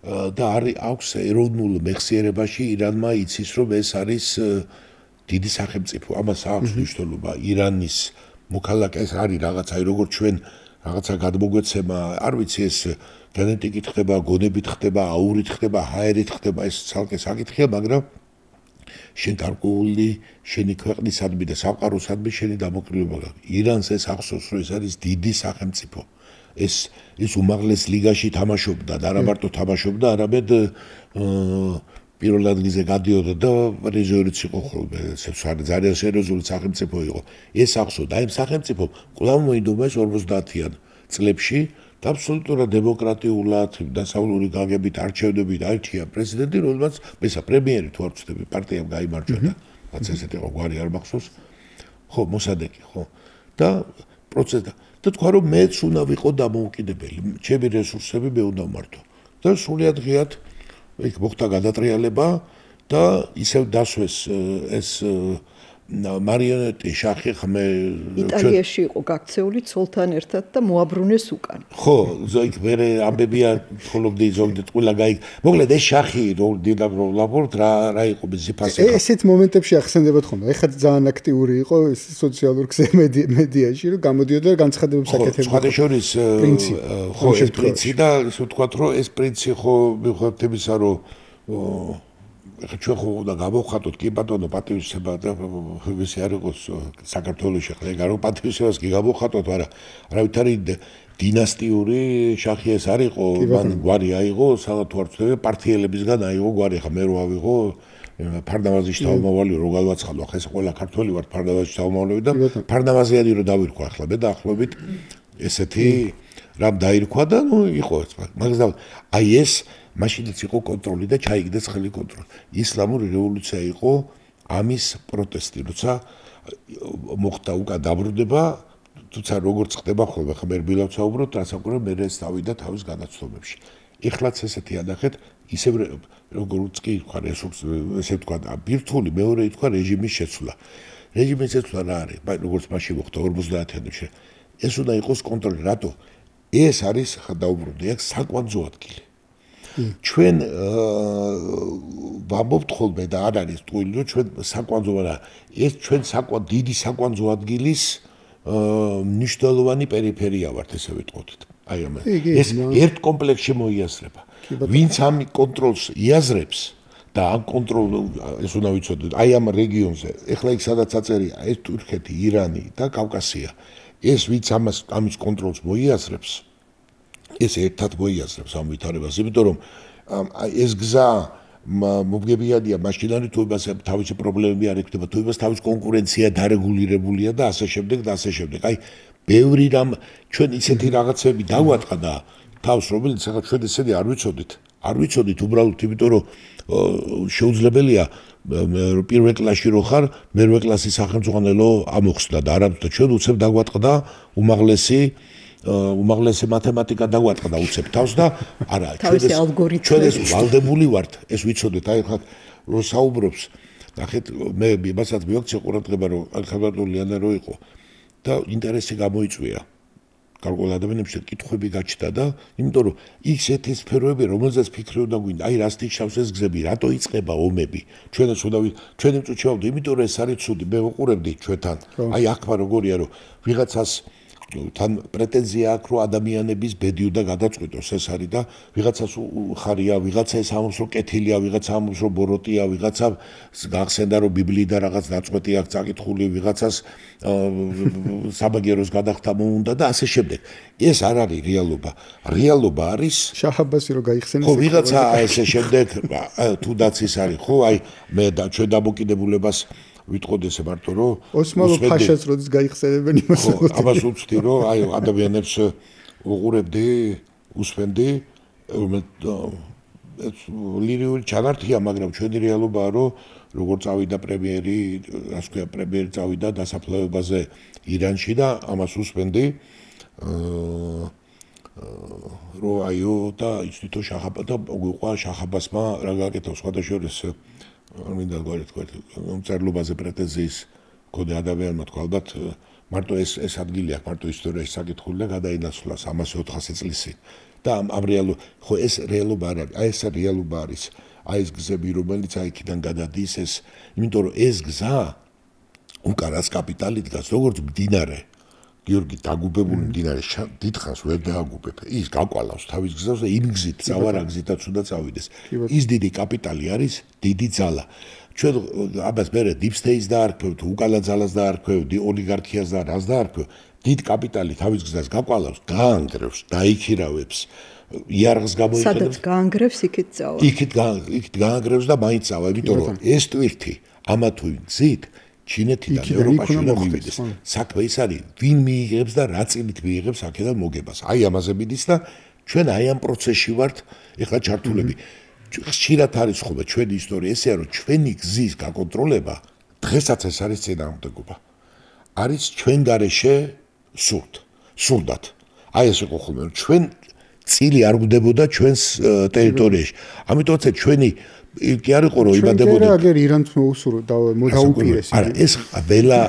და აქვს ეროვნულ მეხსიერებაში ირანმა იცის რომ ეს არის დიდი სახელმწიფო ამას აქვს მნიშვნელობა ირანის მოქალაქეს არის რაღაც აი როგორც ჩვენ რაღაცა გადმოგვეცემა არ ვიცი ეს გენეტიკით ხდება გონებით ხდება აურით ხდება ჰაერით ხდება ეს ცალკე საკითხია მაგრამ შენ გარკვეული შენი ქვეყნისადმი და სამყაროსადმი შენი დამოკიდებულება გაქვს ირანს ეს ახსოვს რომ ეს არის დიდი სახელმწიფო ეს უმაღლეს ლიგაში თამაშობდა და არა მარტო თამაშობდა, არამედ პირველ ადგილზე გადიოდა და რეზერვიც იყო ხოლმე, ძალიან სერიოზული სახელმწიფო იყო. ეს ახსოვდა, აი სახელმწიფო კვლავ მოინდომა ეს 50-იან წლებში და აბსოლუტურად დემოკრატიულად დასავლური გაგებით არჩევნებით აირჩია პრეზიდენტი, რომელმაც მესა პრემიერი თუ არ ვცდები, პარტიამ გაიმარჯვა და რაც ესეთი იყო გვარი არ მახსოვს. ხო, მოსადეკი, ხო. და პროცესი და თქვა რომ მეც უნდა ვიყო დამოუკიდებელი, ჩემი რესურსები მე უნდა მართო. და სრულიად ღიად იქ მოხდა გადატრიალება და ისევ დასვეს ეს მარიონეტი შახი ხმე იტალიაში იყო გაქცეული ცოლთან ერთად და მოაბრუნეს უკან. ხო, იქ მერე ამბებია ხოლმე ზოგადად ყველა გაიგ. მოკლედ ეს შახი ლაპორტ რა იყო ბიზიფასე. ესეთ მომენტებში ახსენდებათ ხოლმე. ეხლა ძალიან აქტიური იყო სოციალურ მედიაში, რომ გამოდიოდა და განცხადებებს აკეთებდა. სხვა შორის ხო ეს პრინცი და ისე ვთქვათ, რომ ეს პრინცი ხო მიუხედავად იმისა, რომ ჩვენ ხო და გავხატოთ კი ბატონო პატივისცემა და ვისი არ იყოს საქართველოში ხლა ეგ არო პატივისცემას კი გავხატოთ, მაგრამ არავით არის დინასტიური შახი ეს არ იყო, მან გვარი აიღო, სადაც თუ არ ვწდები პარტიელებისგან აიღო გვარი, ხა მე რო ავიღო ფარნავაზის თავმოვალი რო გავაცხადო, ხა ეს ყველა ქართველი ვარ ფარნავაზის თავმოვალები და ფარნავაზიანი რო დავირქვა ახლა მე და ახლობით ესეთი რამ დაირქვა და ნუ იყო ეს მაგრამ აი ეს მაშინაც იყო კონტროლი და ჩაიგდეს ხელი კონტროლი. ისლამური რევოლუცია იყო ამის პროტესტი, როცა მოხდა უკან დაბრუნება, თუმცა როგორც ხდება ხოლმე, ხა მე რბილავ საუბრობ, რასაკვირველია მე ეს დავიდა თავის განაცდომებში. ეხლაც ესეთი ანახეთ, ისევ როგორც კი თქვა ესე თქვა, ბირთვული მეორე თქვა რეჟიმის შეცვლა. რეჟიმის შეცვლა რა არის? როგორც მაშინ მოხდა 50-იანებში. ეს უნდა იყოს კონტროლი, რატო? ეს არის ხა დაუბრუნდი აქ საკვანძო ადგილი. ჩვენ ვამბობთ ხოლმე და არ არის ტყუილი, რომ ჩვენ საკვანძო არა, ეს ჩვენ დიდი საკვანძო ადგილის მნიშვნელოვანი პერიფერია ვართ, ესე ვიტყოდით. აი ამ ეს ერთ კომპლექსში მოიაზრება. ვინც ამ კონტროლს იაზრებს და ამ კონტროლ ეს უნდა ვიცოდეთ, აი ამ რეგიონზე, ეხლა იქ სადაც აწერია, ეს თურქეთი, ირანი და კავკასია. ეს ვინც ამის კონტროლს მოიაზრებს ეს ერთად მოიაზრებს ამ ვითარებას, იმიტომ რომ ეს გზა მომგებიანია მაშინარი თუ იმას თავისი პრობლემები არ ექნება, თუ იმას თავის კონკურენცია დარეგულირებულია და ასე შემდეგ და ასე შემდეგ. აი, ბევრი რამ ჩვენ ისეთი რაღაცები დავატყდა თავს, რომელიც ახლა ჩვენ ესენი არ ვიცოდით უბრალოდ იმიტომ რომ შეუძლებელია პირველ კლასში რო ხარ, მერვე კლასის სახელმძღვანელო ამოხსნა და არამედ ჩვენ უცებ დავატყდა უმაღლესი მათემატიკა დავატყდა უცებ თავს და არა ჩვენ ეს ვალდებული ვართ ეს ვიცოდეთ აი ხა რო საუბრობს ნახეთ მე იმასაც მივაქცია ყურადღება რომ ხალხადული რო იყო და ინტერესი გამოიწვია გარკვეულ ადამიანებში კითხვები გაჩნდა და იმიტომ რომ ის ერთი სფეროები რომელზეც ფიქრი უნდა გვინდა აი რას თიშავს ეს გზები რატო იწყება ომები ჩვენაც უნდა ჩვენი წუჩავდი იმიტომ რომ ეს არის ცუდი მე ვუყურებდი ჩვენთან აი ახლა როგორია რომ ვიღაცას თან პრეტენზია აქვს რომ ადამიანების ბედი უნდა გადაწყვიტოს ეს არის და ვიღაცას ხარია ვიღაცა ეს ამბობს რომ კეთილია ვიღაცა ამბობს რომ ბოროტია ვიღაცა გახსენდა რომ ბიბლიიდან რაღაც დაწყვეტი აქვს წაკითხული ვიღაცას საბაგეროს გადახდა მოუნდა და ასე შემდეგ ეს არ არის რეალობა არის შაჰაბასი რო გაიხსენეს ხო ვიღაცა ესე შემდეგ თუდაც ის არის ხო აი მე და ჩვენ დამოკიდებულებას ვიტყოდი ესე მარტო რომ ოსმალო ფაშას როდის გაიხსენებენ იმას ამას უცდი რომ აი ადამიანებს უყურებდი uspendi ლირიული ჩანართია, მაგრამ ჩვენი რეალობაა, რომ როგორ წავიდა პრემიერი, ასე ვთქვათ, პრემიერი წავიდა დასაფლავებაზე ირანში და ამას uspendi რო აიო და იცით შახაბა და უყვა შახაბასმა რა გაკეთა სხვადასხვა არ მინდა გვერდ მწერლობაზე პრეტენზიის ქონდა ადამიანმა თქვა ალბათ მარტო ეს ადგილი აქვს მარტო ისტორიაში საკითხული და გადაინაცვლა 300-400 წლის წინ და ამ რეალო ხო ეს რეალობა არ არის აი ეს რეალობა არის აი ეს გზები რომელიც აი იქიდან გადადის ეს იმიტომ რომ ეს გზა უკანას კაპიტალი დგას როგორც მდინარე გიორგი დაგუბებული მდინარე დიდხანს ვერ დააგუბებ ის გაკვალავს თავის გზას და იმ გზით წავარაგზითაც უნდა წავიდეს ის დიდი კაპიტალი არის დიდი ძალა ჩვენ აბას მერე deep state-ს დაარქვევთ უკანა ძალას დაარქვევთ ოლიგარქიას და რას დაარქვევთ დიდ კაპიტალი თავის გზას გაკვალავს გაანგრევს დაიქირავებს იარაღს გამოიყენებს სადაც გაანგრევს იქით წავა იქით გაანგრევს და მაინც წავა იმიტომ რომ ეს ტვირთი ამა თუ იმ გზით ჩინეთიდან ევროპაში უნდა მივიდეს. საქმე ის არის, ვინ მიიღებს და რა წილით მიიღებს აქედან მოგებას. აი ამაზე მიდის და ჩვენ აი ამ პროცესში ვართ, ეხლა ჩართულები. ხშირად არის ხოლმე ჩვენი ისტორია ესეა, რომ ჩვენი გზის გაკონტროლება დღესაც ეს არის წინააღმდეგობა. არის ჩვენ გარეშე სურდათ. აი ეს იყო ხოლმე, რომ ჩვენ წილი არ გვდებოდა ჩვენს ტერიტორიაში. ამიტომაც ჩვენი კი არ იყო რომ იბადებოდა. ჩვენ აგერ ირანს მოუსურვო დაუპირეს. არა, ეს ველა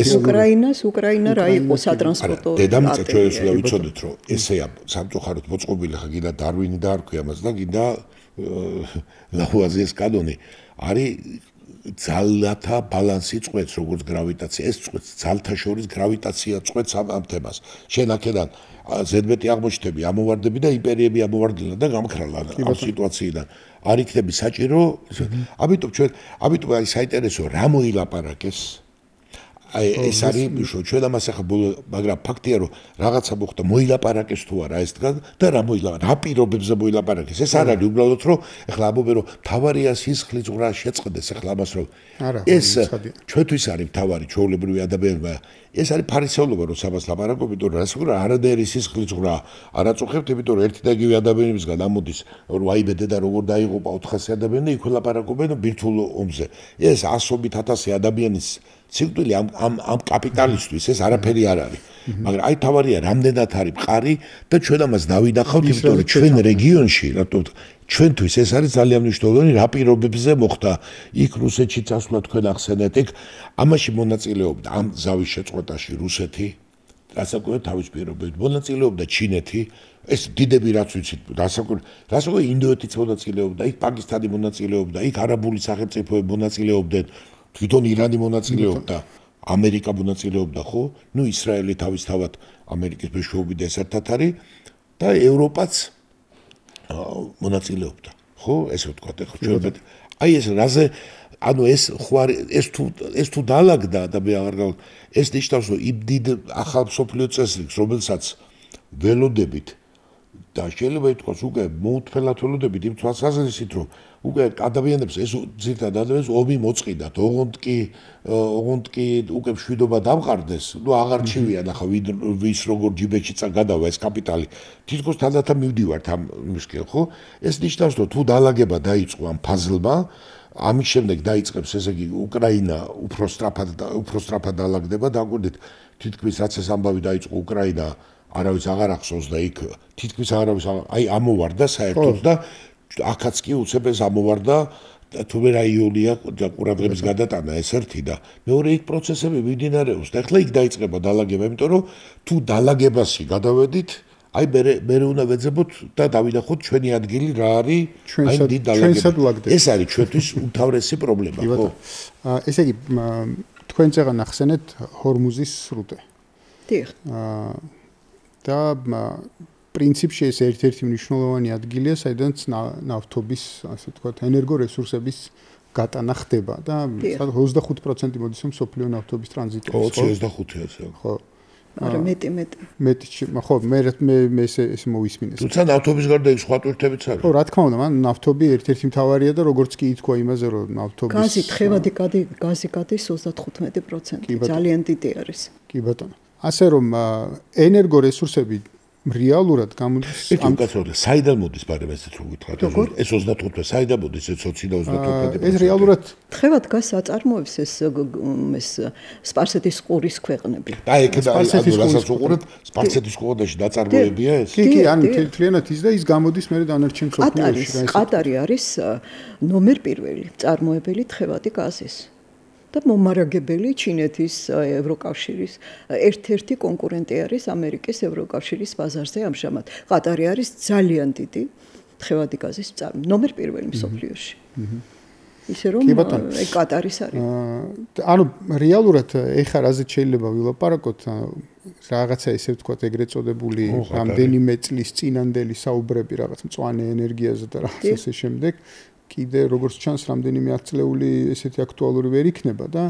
უკრაინა რა იყო სატრანსპორტო. დედამიწა ჩვენ შეიძლება ვიცოდეთ რომ ესეა სამწუხაროდ მოწყობილი ხა გინდა დარვინი და არ ქვია მას და გინდა ლავუაზიეს კანონი არის ძალათა ბალანსი წყვეტს როგორც გრავიტაცია ეს წყვეტს ძალთა შორის გრავიტაცია წყვეტს ამ თემას შენ აქედან ზედმეტი აღმოჩნდები ამოვარდები და იმპერიები ამოვარდლან და გამქრალა ამ სიტუაციიდან არ იქნები საჭირო ამიტომ აი საინტერესო რა მოილაპარაკეს აი ეს არის ჩვენ ამას ახლა მაგრამ ფაქტია რომ რაღაცა მოხდა მოილაპარაკეს თუ არა ეს დგა და რა რა პირობებზე მოილაპარაკეს ეს არ არის უბრალოდ რომ ახლა ამბობენ რომ თავარია სისხლის ზღვრა შეწყდეს ახლა ამას რომ ეს ჩვენთვის არის თავარი ჩვეულებრივი ადამიანებმა ეს არის ფარისეულობა რომ სამას ლაპარაკობ იმიტომ რომ რა არადერი სისხლის ზღვრა არ აწუხებთ იმიტომ რომ ერთი და იგივე ადამიანებისგან ამოდის რომ აიბედე და როგორ დაიღუპა 400 ადამიანი და იქ ლაპარაკობენ ბირთვულ ომზე ეს 100.000 ადამიანის სიკვდილი ამ კაპიტალისტვის ეს არაფერი არ არის მაგრამ აი თავარია რამდენად არის მყარი და ჩვენ ამას დავიდახავთ იმიტომ რომ ჩვენ რეგიონში რატომ ჩვენთვის ეს არის ძალიან მნიშვნელოვანი რა პირობებზე მოხდა იქ რუსეთში წასვლა თქვენ ახსენეთ იქ ამაში მონაწილეობდა ამ ზავის შეწყვეტაში რუსეთი რასაკვირვად თავის პირობებით მონაწილეობდა ჩინეთი ეს დიდები რაც ვიცით რასაკვირვად ინდოეთიც მონაწილეობდა იქ პაკისტანი მონაწილეობდა იქ არაბული სახელმწიფოები მონაწილეობდნენ თვითონ ირანი მონაწილეობდა ამერიკა მონაწილეობდა ხო ნუ ისრაელი თავისთავად ამერიკის მეშვეობით ერთად არის და ევროპაც მონაწილეობდა ხო ესე ვთქვა ხო ჩვენ აი ეს რაზე ანუ ეს თუ დაალაგდა და მე აღარ ეს ნიშნავს რომ იმ დიდ ახალ მსოფლიო წესრიგს რომელსაც ველოდებით და შეიძლება ითქვას უკვე მოუთფელად ველოდებით იმ თვალსაზრისით რომ უკვე ადამიანებს ეს ზირთად ადამიანებს ომი მოწყიდათ ოღონდ კი უკვე მშვიდობა დამყარდეს ნუ აღარ ჩივიან ახლა ვის როგორ ჯიბეში გადავა ეს კაპიტალი თითქოს თანდათან მივდივართ ამ მისკენ ხო ეს ნიშნავს რომ თუ დაალაგება დაიწყო ამ ფაზლმა ამის შემდეგ დაიწყებს ესე იგი უკრაინა უფრო სწრაფად დაალაგდება დაგვირდით თითქმის რაც ეს ამბავი დაიწყო უკრაინა არავის აღარ ახსოვს და იქ თითქმის არავის აი ამოვარდა საერთოდ და აქაც კი უცებ ეს ამოვარდა თუმე რა იოლია ყურადღების გადატანა ეს ერთი და მეორე იქ პროცესები მიმდინარეობს და ახლა იქ დაიწყება დაალაგება იმიტომ რომ თუ დაალაგებაში გადავედით აი მე უნდა ვეძებოთ და დავინახოთ ჩვენი ადგილი რა არის აი დიდ დაალაგებაში ეს არის ჩვენთვის უმთავრესი პრობლემა ხო ესე იგი თქვენ წეგან ახსენეთ ჰორმუზის სრუტე დიახ და პრინციპში ეს ერთ-ერთი მნიშვნელოვანი ადგილია, საიდანაც ნავთობის, ასე ვთქვათ, ენერგორესურსების გატანა ხდება და 25% მოდის მსოფლიო ნავთობის ტრანზიტების, ხო? 25%. ხო. არა, მეტი. ხო, მე ეს მოვისმინეს. თუმცა ნავთობის გარდა ის სხვა ტვირთებიც არის. ხო, რა თქმა უნდა, მან ნავთობი ერთ-ერთი მთავარია და როგორც კი ითქვა იმაზე, რომ ნავთობის გაზი თხევადი გაზი გადის 35%. ძალიან დიდი არის. კი ბატონო. ასე რომ ენერგორესურსები რეალურად გამოდის ამ კაცობრიობა საიდან მოდის მაგრამ ესეც რო გითხრათ ეს 25 საიდან მოდის ეს 25% ეს რეალურად თხევად გას აწარმოებს ეს სპარსეთის ყურის ქვეყნები და ეკედა რასაც უყურებ სპარსეთის ყურაში დაწარმოებია ეს კი ანუ თლიანად ის და ის გამოდის მე დანარჩენ სოფლიოში ყატარი არის ნომერ პირველი წარმოებელი თხევადი გაზის და მომარაგებელი ჩინეთის ევროკავშირის ერთ-ერთი კონკურენტი არის ამერიკის ევროკავშირის ბაზარზე ამჟამად. ყატარი არის ძალიან დიდი თხევადი გაზის ნომერ პირველი მსოფლიოში. ისე რომ ყატარის არის. ანუ რეალურად ეხა რაზეც შეიძლება ვილაპარაკოთ რაღაცა ესე ვთქვათ ეგრეთ წოდებული რამდენიმე წლის წინანდელი საუბრები რაღაც მწვანე ენერგიაზე და რაღაც ესე შემდეგ კიდე როგორც ჩანს რამდენიმე ათწლეული ესეთი აქტუალური ვერ იქნება და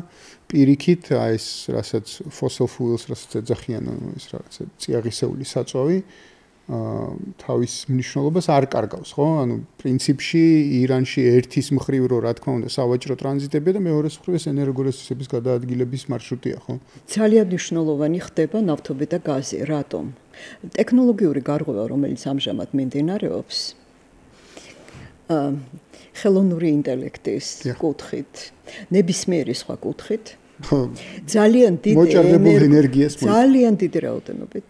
პირიქით აი ეს რასაც fossil fuels რასაც ეძახიან ეს რაღაცა წიაღისეული საწვავი თავის მნიშვნელობას არ კარგავს ხო ანუ პრინციპში ირანში ერთის მხრივ რო რა თქმა უნდა სავაჭრო ტრანზიტებია და მეორეს მხრივ ეს ენერგორესურსების გადაადგილების მარშრუტია ხო ძალიან მნიშვნელოვანი ხდება ნავთობი და გაზი რატომ ტექნოლოგიური გარღვევა რომელიც ამჟამად მიმდინარეობს ხელოვნური ინტელექტის კუთხით, ნებისმიერი სხვა კუთხით, ძალიან დიდი ენერგიას, ძალიან დიდი რაოდენობით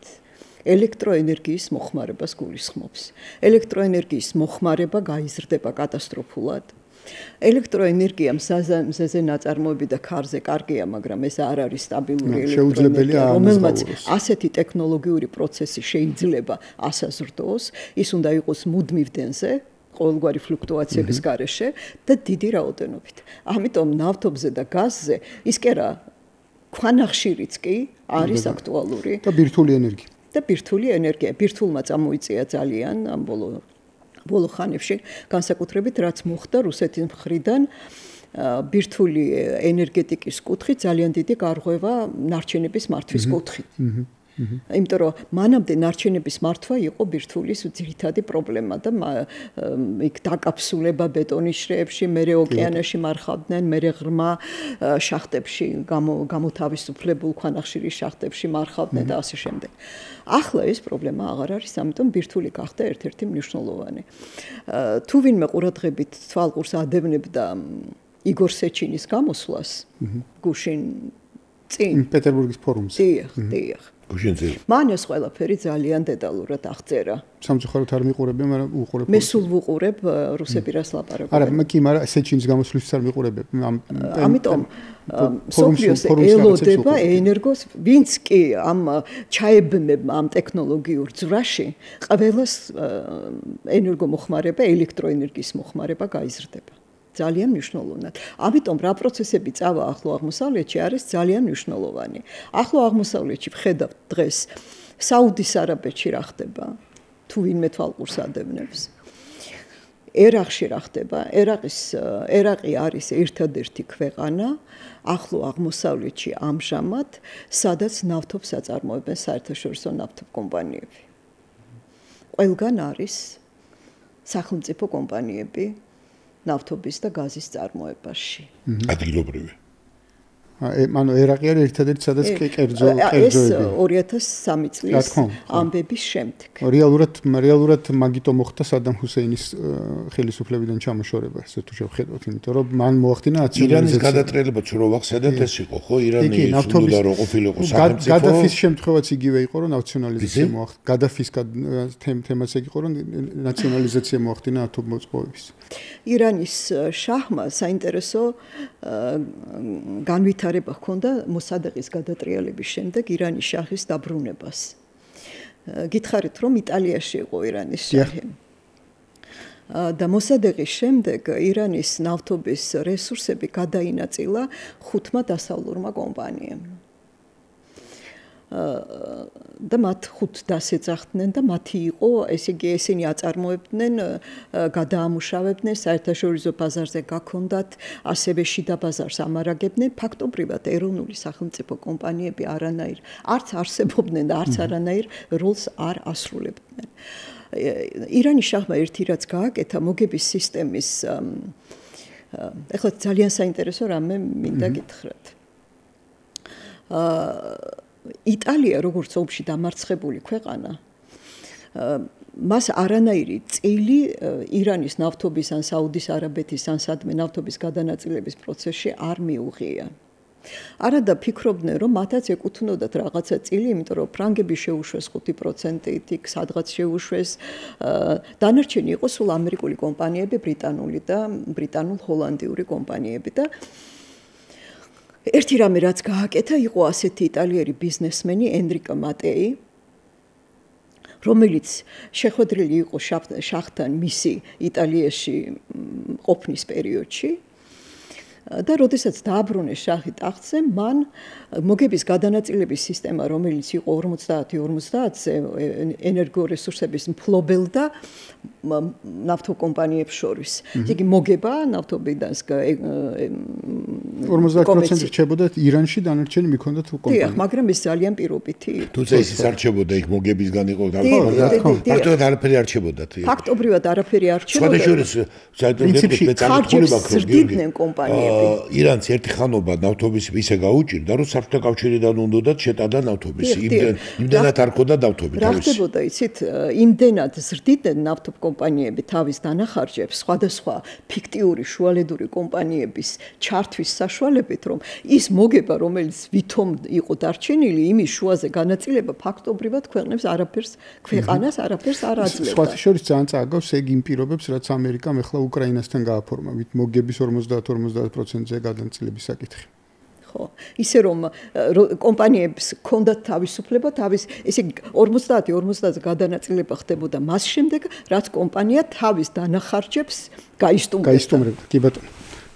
ელექტროენერგიის მოხმარებას გულისხმობს. ელექტროენერგიის მოხმარება გაიზრდება კატასტროფულად. ელექტროენერგია მზეზე ნაწარმოები და ქარზე კარგია, მაგრამ ეს არ არის სტაბილური ელექტროენერგია, რომელმაც ასეთი ტექნოლოგიური პროცესი შეიძლება ასაზრდოს, ის უნდა იყოს მუდმივ დენზე, ყოველგვარი ფლუქტუაციების გარეშე და დიდი რაოდენობით. ამიტომ ნავთობზე და გაზზე ის კი არა, ქვანახშირიც კი არის აქტუალური და ბირთვული ენერგია. და ბირთვული ენერგია. ბირთვულმა წამოიწია ძალიან ამ ბოლო ხანებში, განსაკუთრებით რაც მოხდა რუსეთის მხრიდან ბირთვული ენერგეტიკის კუთხით ძალიან დიდი გარღვევა ნარჩენების მართვის კუთხით. იმიტომ რომ მანამდე ნარჩენების მართვა იყო ბირთვულის ძირითადი პრობლემა და იქ დაკაფსულება ბეტონის შრეებში, მერე ოკეანეში მარხავდნენ, მერე ღრმა შახტებში, გამოთავისუფლებულ ქვანახშირის შახტებში მარხავდნენ და ასე შემდეგ. ახლა ეს პრობლემა აღარ არის, ამიტომ ბირთვული გახდა ერთ-ერთი მნიშვნელოვანი. თუ ვინმე ყურადღებით თვალყურს ადევნებდა იგორ სეჩინის გამოსვლას გუშინ წინ პეტერბურგის ფორუმზე. დიახ. გუშინზე. მან ეს ყველაფერი ძალიან დეტალურად აღწერა. სამწუხაროდ არ მიყურებია, მაგრამ უყურებ. მე სულ ვუყურებ რუსები რას ლაპარაკობენ. არა, მაგრამ სეჩინის გამოსვლისთვის არ მიყურებია. ამიტომ სოფლიოს ელოდება ენერგოს, ვინც კი ამ ჩაებმება ამ ტექნოლოგიურ ძვრაში, ყველას ენერგომოხმარება, ელექტროენერგიის მოხმარება გაიზრდება. ძალიან მნიშვნელოვნად. ამიტომ რა პროცესები წავა ახლო აღმოსავლეთში არის ძალიან მნიშვნელოვანი. ახლო აღმოსავლეთში ვხედავთ დღეს საუდის არაბეთში რა ხდება, თუ ვინმე თვალყურს ადევნებს. ერაყში რა ხდება? ერაყი არის ერთადერთი ქვეყანა ახლო აღმოსავლეთში ამჟამად, სადაც ნავთობს აწარმოებენ საერთაშორისო ნავთობკომპანიები. ყველგან არის სახელმწიფო კომპანიები ნავთობის და გაზის წარმოებაში. ადგილობრივი. ანუ ერაყი არის ერთადერთი სადაც კერძოები. ეს 2003 წლის ამბების შემდეგ. რეალურად მაგიტო მოხდა სადამ ჰუსეინის ხელისუფლებიდან ჩამოშორება, ესე თუ შევხედოთ, იმიტომ რომ მან მოახდინა ნაციონალიზაცია. ირანის გადატრიალება თუ რო ვახსენებთ ეს იყო, ხო? ირანი უნდა რომ ყოფილიყო სახელმწიფო. გადაფის შემთხვევაც იგივე იყო, რომ ნაციონალიზაცია მოახდინა. გადაფის თემაც იყო, რომ ნაციონალიზაცია მოახდინა ათომოწყობების. ირანის შაჰმა საინტერესო განვითარება ჰქონდა მოსადეყის გადატრიალების შემდეგ ირანის შაჰის დაბრუნებას. გითხარით, რომ იტალიაში იყო ირანის შაჰი. და მოსადეყის შემდეგ ირანის ნავთობის რესურსები გადაინაწილა 5 დასავლურმა კომპანიამ. და მათ 5 დას ეძახდნენ და მათი იყო, ესე იგი ესენი აწარმოებდნენ, გადაამუშავებდნენ, საერთაშორისო ბაზარზე გაქონდათ, ასევე შიდა ბაზარს ამარაგებდნენ, ფაქტობრივად ეროვნული სახელმწიფო კომპანიები არც არსებობდნენ და არც არანაირ როლს არ ასრულებდნენ. ირანის შაჰმა ერთი რაც გააკეთა მოგების სისტემის ეხლა ძალიან საინტერესო რამე მინდა გითხრათ. იტალია როგორც ომში დამარცხებული ქვეყანა მას არანაირი წილი ირანის ნავთობის ან საუდის არაბეთის ან სადმე ნავთობის გადანაწილების პროცესში არ მიუღია. არადა ფიქრობდნენ რომ მათაც ეკუთვნოდათ რაღაცა წილი, იმიტომ რომ ფრანგები შეუშვეს 5%-ით, იქ სადღაც შეუშვეს, დანარჩენი იყო სულ ამერიკული კომპანიები, ბრიტანული და ბრიტანულ-ჰოლანდიური კომპანიები და ერთი რამე რაც გააკეთა იყო ასეთი იტალიერი ბიზნესმენი ენრიკო მატეი, რომელიც შეხვედრილი იყო შაჰთან მისი იტალიაში ყოფნის პერიოდში და როდესაც დააბრუნეს შაჰი ტახტზე, მან მოგების გადანაწილების სისტემა, რომელიც იყო 50-50-ზე ენერგორესურსების მფლობელ და ნავთობკომპანიებს შორის. იგი მოგება ნავთობიდან 50% რჩებოდა ირანში, დანარჩენი მიქონდათ კომპანია. დიახ, მაგრამ ეს ძალიან პირობითი იყო. თუმცა ის არ რჩებოდა, იქ მოგებისგან იყო ფაქტობრივად არაფერი არ რჩებოდათ. ფაქტობრივად არაფერი არ რჩებოდა. სხვადასხვა საერთოდ ზრდიდნენ კომპანიები. ირანს ერთი ხანობა ნავთობის ისე გაუჭირდა, რომ საბჭოთა კავშირიდან უნდათ შეტანა ნავთობის. იმდენად არ ქონდა ნავთობი თავის. რა ხდებოდა, იცით, იმდენად ზრდიდნენ ნავთობ კომპანიები თავის დანახარჯებს, სხვადასხვა ფიქტიური შუალედური კომპანიების ჩართვის საშუალებით, რომ ის მოგება, რომელიც ვითომ იყო დარჩენილი, იმის შუაზე განაწილება ფაქტობრივად ქვეყანას არაფერს არ აძლევდა. სხვათა შორის ძალიან წააგავს ეგ იმ პირობებს, რაც ამერიკამ ახლა უკრაინასთან გააფორმა, ვით მოგების 50-50%-ზე გადაწილების საკითხი. ხო, ისე რომ კომპანიებს ჰქონდათ თავისუფლება, ესე 50-50-ზე გადანაწილება ხდებოდა მას შემდეგ, რაც კომპანია თავის დანახარჯებს გაისტუმრებდა. კი ბატონო.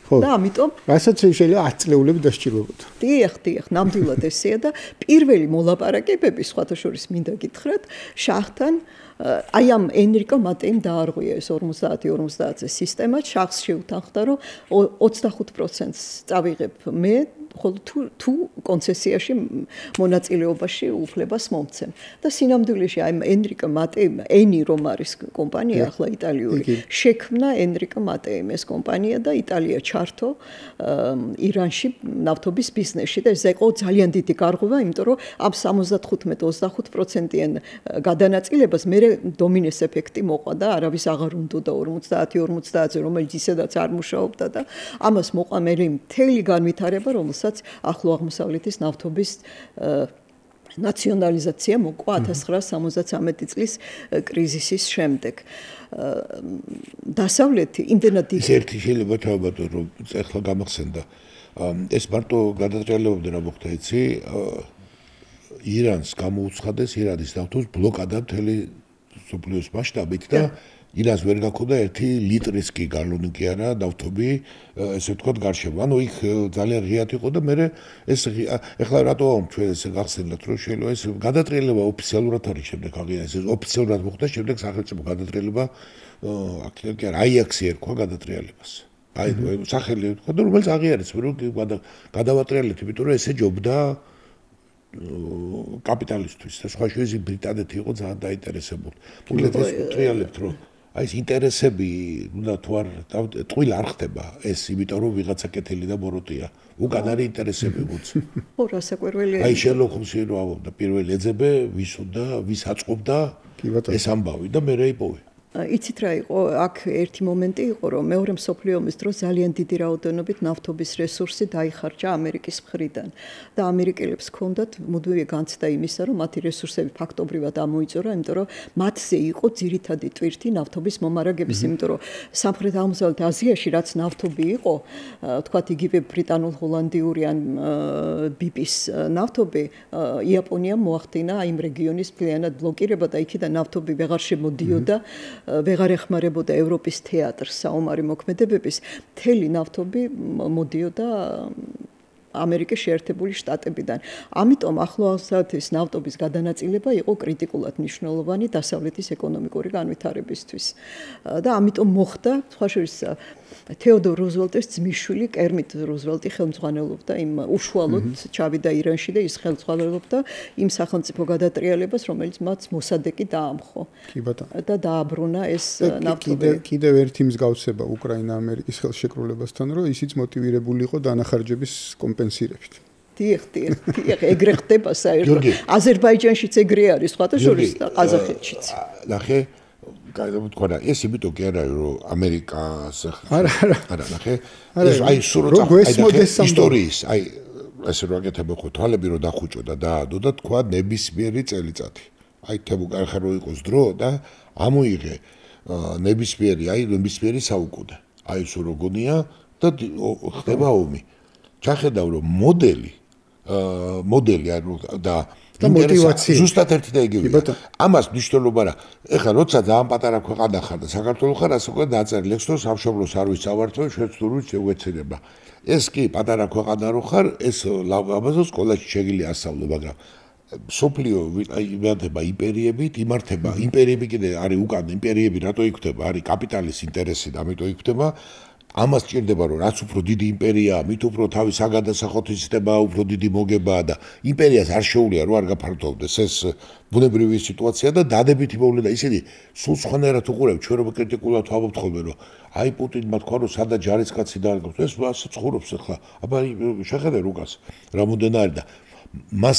ხო. და ამიტომ რასაც შეიძლება 10 წლეულები დასჭირდებოდა. დიახ, ნამდვილად ესეა და პირველი მოლაპარაკებები სხვათა შორის მინდა გითხრათ, შაჰთან აი ამ ენრიკო მატეიმ დაარღვია ეს 50-50-ზე სისტემა, შაჰს შეუთანხმდა, რომ 25%-ს წავიღებ მე, ხოლო თუ კონცესიაში მონაწილეობაში უფლებას მომცემ. და სინამდვილეში აი ენრიკო მატეიმ, ენი რომ არის კომპანია ახლა იტალიური, შექმნა ენრიკო მატეიმ ეს კომპანია და იტალია ჩართო ირანში ნავთობის ბიზნესში და ეს იყო ძალიან დიდი გარღვევა, იმიტომ რომ ამ 75-25%-იან გადანაწილებას მე დომინეს ეფექტი მოყვა და არავის აღარ უნდოდა 50-50-ზე, რომელიც ისედაც არ მუშაობდა და ამას მოყვა მე მთელი განვითარება, რომელსაც ახლო აღმოსავლეთის ნავთობის ნაციონალიზაცია მოყვა 1973 წლის კრიზისის შემდეგ. დასავლეთი იმდენად ის ერთი შეიძლება თავბატონო რომ ახლა გამახსენდა ეს მარტო გადატრიალებამდე რა მოხდა იცი ირანს გამოუცხადეს ირანის ნავთობის ბლოკადა მთელი სოფლიოს მასშტაბით და ირანს ვერ გაქონდა 1 ლიტრის კი გალონი კი არა ნავთობი ესე ვთქვათ გარშემო. ანუ იქ ძალიან ღიად იყო და მე ეს ეხლა რატო ჩვენ ესე გახსენდათ რომ შეიძლება ეს გადატრიალება ოფიციალურად არის შემდეგ აღიარეს ეს ოფიციალურად მოხდა შემდეგ სახელმწიფო გადატრიალება კი არა აიაქსი ერქვა გადატრიალებას. აი სახელი ვთქვა და რომელიც აღიარეს რომ გადავატრიალეთ იმიტომ რომ ესე ჯობდა კაპიტალისტვის და სხვა შორის ბრიტანეთი იყო ძალიან დაინტერესებული. მოკლედ ეს ტრიალებთ რომ აი ეს ინტერესები უნდა თუ არ ტყუილ არ ხდება ეს იმიტომ რომ ვიღაცა კეთილი და მოროტია უკან არის ინტერესები გუც ხო რასაკვირველია აი შერლოკ ჰოლმსი რო ავობდა პირველ ეძებე ვის უნდა ვის აწყობდა ეს ამბავი და მე რეიპოვე იცით რა იყო აქ ერთი მომენტი იყო რომ მეორე მსოფლიო ომის დროს ძალიან დიდი რაოდენობით ნავთობის რესურსი დაიხარჯა ამერიკის მხრიდან და ამერიკელებს ჰქონდათ მუდმივი განცდა იმისა რომ მათი რესურსები ფაქტობრივად ამოიწურა იმიტომ რომ მათზე იყო ძირითადი ტვირთი ნავთობის მომარაგების იმიტომ რომ სამხრეთ აღმოსავლეთ აზიაში რაც ნავთობი იყო თქვათ იგივე ბრიტანულ ჰოლანდიური ან ბიპის ნავთობი იაპონიამ მოახდინა იმ რეგიონის მთლიანად ბლოკირება და იქიდან ნავთობი ვეღარ შემოდიოდა ვეღარ ეხმარებოდა ევროპის თეატრს საომარი მოქმედებების მთელი ნავთობი მოდიოდა ამერიკის შეერთებული შტატებიდან. ამიტომ ახლო აღმოსავლეთის ნავთობის გადანაწილება იყო კრიტიკულად მნიშვნელოვანი დასავლეთის ეკონომიკური განვითარებისთვის. და ამიტომ მოხდა სხვა შორის თეოდორ რუზველტის ძმისშვილი კერმიტ რუზველტი ხელმძღვანელობდა იმ უშუალოდ ჩავიდა ირანში და ის ხელმძღვანელობდა იმ სახელმწიფო გადატრიალებას, რომელიც მათ მოსადეკი დაამხო. კი ბატონო. და დააბრუნა ეს ნავთობი. კიდევ ერთი მსგავსება უკრაინა-ამერიკის ხელშეკრულებასთან, რომ ისიც მოტივირებული იყო დანახარჯების კომპენსირებით. დიახ, ეგრე ხდება საერთოდ. აზერბაიჯანშიც ეგრე არის, სხვათა შორის და ყაზახეთშიც. ნახე გაიგებთ ეს იმიტომ კი არა რომ ამერიკას არა ნახე ეს აი სულ ისტორიის აი ესე რომ აკეთებ ხო თვალები რომ დახუჭო და დაადო და თქვა ნებისმიერი წელიწადი აი თებუკარხა რო იყოს დრო და ამოიღე ნებისმიერი საუკუნე აი სულ როგორია და ხდება ომი ჩახედავ რომ მოდელი არ და მოტივაცია ზუსტად ერთი და იგივეა. ამას მნიშვნელობა რა. ეხლა როცა ძალიან პატარა ქვეყანა ხარ და საქართველოს ხარ, ასე უკვე დაწერილი აქვს, რომ სამშობლოს არ ვიცავართო, შენც თუ შეგვეცედება. ეს კი პატარა ქვეყანა რო ხარ, ეს ამაზო სკოლაში შეგიძლია ასწავლო, მაგრამ სოფლიო იმართება იმპერიებით, იმპერიები კიდე არის უკან იმპერიები რატო იქმნება? არის კაპიტალის ინტერესი და ამიტომ იქმნება ამას ჭირდება რომ რაც უფრო დიდი იმპერიაა, მით უფრო თავის საგადასახადო სისტემაა, უფრო დიდი მოგებაა და იმპერიას არ შეუძლია რომ არ გაფართოვდეს ეს ბუნებრივი სიტუაცია და დადებითი მოვლენა. ისინი სულ სხვანაირად უყურებ, ჩვენ რომ კრიტიკულად ვამბობთ ხოლმე რომ აი პუტინმა თქვა რომ სადაც ჯარისკაცი დაარგოს, ეს ასე ცხოვრობს ახლა. აბა შეხედე რუკას რა მომდენარი და მას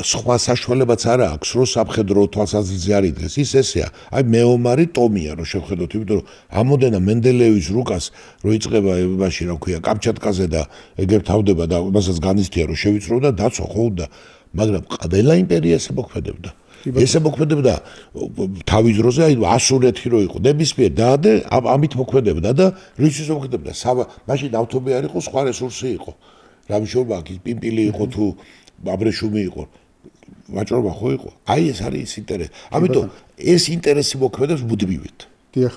სხვა საშუალებაც არ აქვს რომ სამხედრო თვალსაზრისით არ იდგეს ის ესეა აი მეომარი ტომია რომ შევხედოთ იმიტომ რომ ამოდენა მენდელეევის რუკას რო იწყება იმაში რა ქვია კამჩატკაზე და ეგერ თავდება და მასაც განიცდია რომ შევიწროვდა დაცვა ხო უნდა მაგრამ ყველა იმპერია ესე მოქმედებდა ესე მოქმედებდა თავის დროზე აი ასურეთი რო იყო ნებისმიერ დაადე ამით მოქმედებდა და რუსის მოქმედებდა მაშინ ავტომი არ იყო სხვა რესურსი იყო რა მშობა კი პიმპილი იყო თუ აბრეშუმი იყო ვაჭრობა ხო იყო აი ეს არის ის ინტერესი ამიტომ ეს ინტერესი მოქმედებს მუდმივად დიახ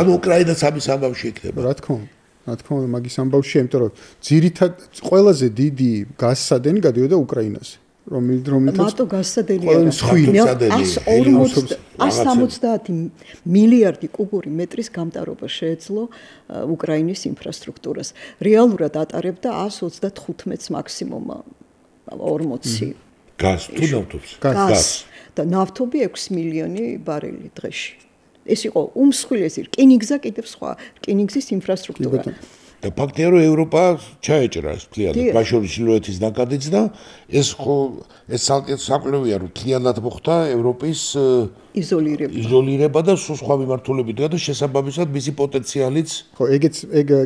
ანუ უკრაინაც ამის ამბავში იქნება რა თქმა უნდა მაგის ამბავში იმიტომ რომ ძირითად ყველაზე დიდი გაზსადენი გადიოდა უკრაინაზე რომელიც მარტო გაზსადენია 170 მილიარდი კუბური მეტრის გამტარობა შეეძლო უკრაინის ინფრასტრუქტურას. რეალურად ატარებდა 135 მაქსიმუმ 40 გაზ თუ ნავთობს გაზ და ნავთობი 6 მილიონი ბარელი დღეში. ეს იყო უმსხვილესი რკინიგზა კიდევ სხვა რკინიგზის ინფრასტრუქტურა. და ფაქტია რომ ევროპა ჩაეჭრა ეს მთლიანად ბაშორის ჩრდილოეთის ნაკადიც და ეს ხო ეს საკვლევია რომ მთლიანად მოხდა ევროპის იზოლირება და სხვა მიმართულებით და შესაბამისად მისი პოტენციალიც ხო ეგ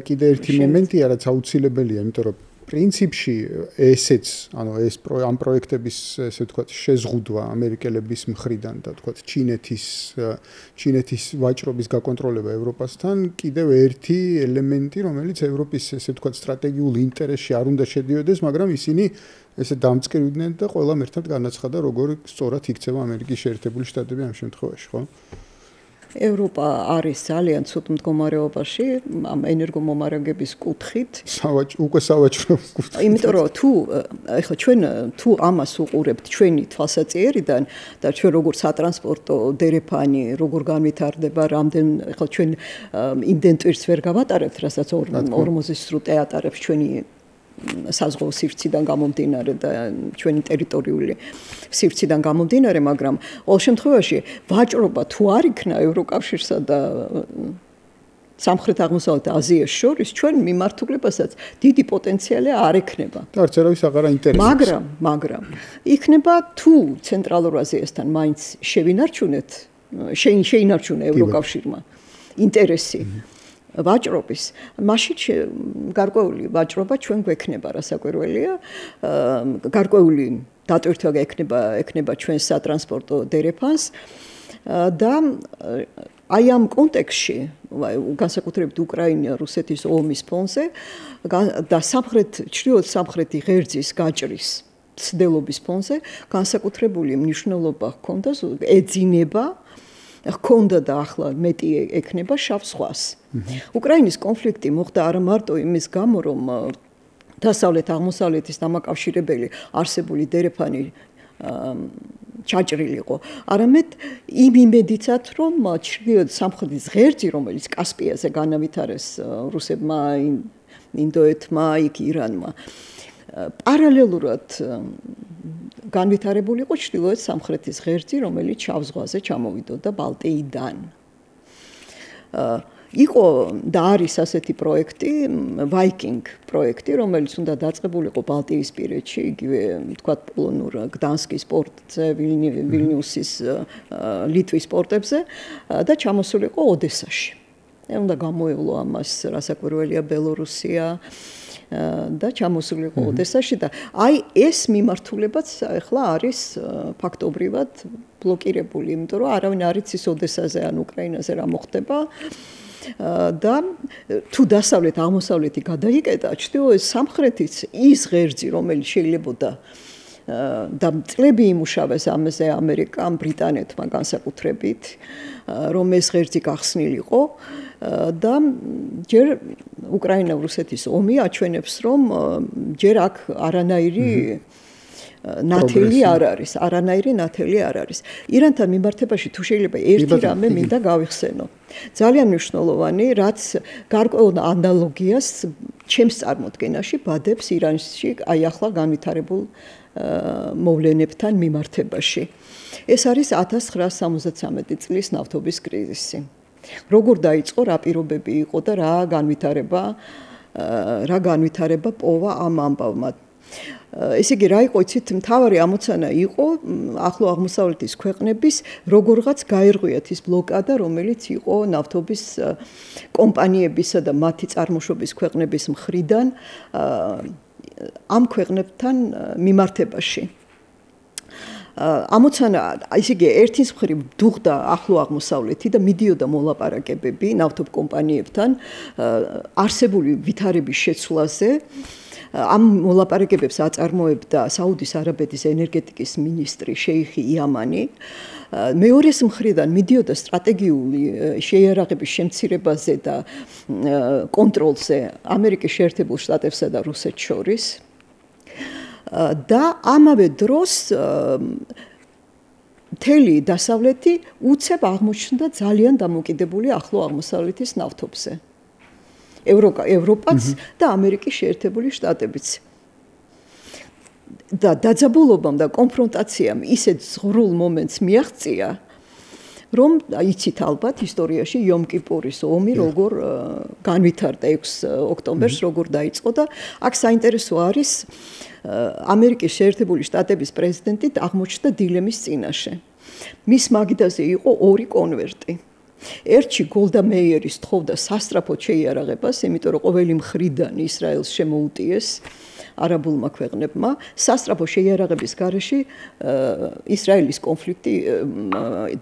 კიდე ერთი მომენტია რაც აუცილებელია იმიტომ რომ პრინციპში ესეც ანუ ეს ამ პროექტების ესე ვთქვათ შეზღუდვა ამერიკელების მხრიდან და ვთქვათ ჩინეთის ვაჭრობის გაკონტროლება ევროპასთან კიდევ ერთი ელემენტი რომელიც ევროპის ესე ვთქვათ სტრატეგიულ ინტერესში არ უნდა შედიოდეს მაგრამ ისინი ესე დამწკრივდნენ და ყველამ ერთად განაცხადა როგორ სწორად იქცევა ამერიკის შეერთებული შტატები ამ შემთხვევაში ხო ევროპა არის ძალიან ცუდ მდგომარეობაში ამ ენერგომომარაგების კუთხით. უკვე სავაჭრო კუთხით. იმიტომ რომ ეხლა ჩვენ თუ ამას უყურებთ ჩვენი თვალსაჩინარიდან და ჩვენ როგორ სატრანსპორტო დერეფანი როგორ განვითარდება, რამდენ ეხლა ჩვენ იმდენ ტვირს ვერ გავატარებთ, რასაც 40 სრუტე ატარებს ჩვენი საზღვაო სივრციდან გამომდინარე და ჩვენი ტერიტორიული სივრციდან გამომდინარე, მაგრამ ყოველ შემთხვევაში ვაჭრობა თუ არ იქნა ევროკავშირსა და სამხრეთ აღმოსავლეთ აზიას შორის ჩვენ მიმართულებასაც დიდი პოტენციალი არ ექნება. და არც არავის აღარ აინტერესებს. მაგრამ იქნება თუ ცენტრალურ აზიასთან მაინც შეინარჩუნა ევროკავშირმა ინტერესი. ვაჭრობის მაშინ გარკვეული ვაჭრობა ჩვენ გვექნება რასაკვირველია გარკვეული დატვირთვა ექნება ჩვენ სატრანსპორტო დერეფანს და აი ამ კონტექსში განსაკუთრებით უკრაინა-რუსეთის ომის ფონზე და ჩრდილოეთ სამხრეთი ღერძის გაჭრის ცდელობის ფონზე განსაკუთრებული მნიშვნელობა ჰქონდა ეძინება ჰქონდა და ახლა მეტი ექნება შავ ზღვას. უკრაინის კონფლიქტი მოხდა არა მარტო იმის გამო, რომ დასავლეთ-აღმოსავლეთის დამაკავშირებელი არსებული დერეფანი ჩაჭრილიყო, არამედ იმ იმედიცად, რომ ჩრდილოეთ სამხრეთის ღერძი, რომელიც კასპიაზე განავითარეს რუსებმა, ინდოეთმა, იქ ირანმა, პარალელურად განვითარებულიყო ჩრდილოეთ სამხრეთის ღერძი, რომელიც შავ ზღვაზე ჩამოვიდოდა ბალტიიდან. იყო და არის ასეთი პროექტი, ვაიკინგ პროექტი, რომელიც უნდა დაწყებულიყო ბალტიისპირეთში, იგივე თქვათ პოლონურ გდანსკის პორტზე, ვილნიუსის ლიტვის პორტებზე და ჩამოსულიყო ოდესაში. უნდა გამოევლო ამას რასაკვირველია ბელორუსია და ჩამოსულიყო ოდესაში და აი ეს მიმართულებაც ახლა არის ფაქტობრივად ბლოკირებული, იმიტომ რომ არავინ არ იცის ოდესაზე ან უკრაინაზე რა მოხდება და თუ დასავლეთ აღმოსავლეთი გადაიკეტა, ჩრდილოეთ სამხრეთის ის ღერძი, რომელიც შეიძლებოდა და წლები იმუშავეს ამაზე ამერიკამ, ბრიტანეთმა განსაკუთრებით, რომ ეს ღერძი გახსნილიყო და ჯერ უკრაინა-რუსეთის ომი აჩვენებს, რომ ჯერ აქ არანაირი ნათელი არ არის, არანაირი ნათელი არ არის. ირანთან მიმართებაში თუ შეიძლება ერთი რამე მინდა გავიხსენო. ძალიან მნიშვნელოვანი, რაც გარკვეულ ანალოგიას ჩემს წარმოდგენაში ბადებს ირანში აი ახლა განვითარებულ მოვლენებთან მიმართებაში. ეს არის 1973 წლის ნავთობის კრიზისი. როგორ დაიწყო, რა პირობები იყო და რა განვითარება პოვა ამ ამბავმა. ესე იგი, რა იყო, იცით, მთავარი ამოცანა იყო ახლო აღმოსავლეთის ქვეყნების როგორღაც გაერღვიათ ის ბლოკადა, რომელიც იყო ნავთობის კომპანიებისა და მათი წარმოშობის ქვეყნების მხრიდან ამ ქვეყნებთან მიმართებაში. ამოცანა, ისე იგი, ერთის მხრივ დუღდა ახლო აღმოსავლეთი და მიდიოდა მოლაპარაკებები ნავთობ კომპანიებთან არსებული ვითარების შეცვლაზე. ამ მოლაპარაკებებს აწარმოებდა საუდის არაბეთის ენერგეტიკის მინისტრი შეიხი იამანი. მეორეს მხრიდან მიდიოდა სტრატეგიული შეიარაღების შემცირებაზე და კონტროლზე ამერიკის შეერთებულ შტატებსა და რუსეთს შორის. და ამავე დროს მთელი დასავლეთი უცებ აღმოჩნდა ძალიან დამოკიდებული ახლო აღმოსავლეთის ნავთობზე. ევროპაც და ამერიკის შეერთებული შტატებიც. და დაძაბულობამ და კონფრონტაციამ ისეთ ზღვრულ მომენტს მიაღწია, რომ იცით ალბათ ისტორიაში იომ-კიპურის ომი როგორ განვითარდა 6 ოქტომბერს როგორ დაიწყო და აქ საინტერესო არის ამერიკის შეერთებული შტატების პრეზიდენტი აღმოჩნდა დილემის წინაშე. მის მაგიდაზე იყო ორი კონვერტი. ერთში გოლდა მეიერის თხოვდა სასტრაფოდ შეიარაღებას, იმიტომ რომ ყოველი მხრიდან ისრაელს შემოუტიეს არაბულმა ქვეყნებმა. სასტრაფო შეიარაღების გარეშე ისრაელის კონფლიქტი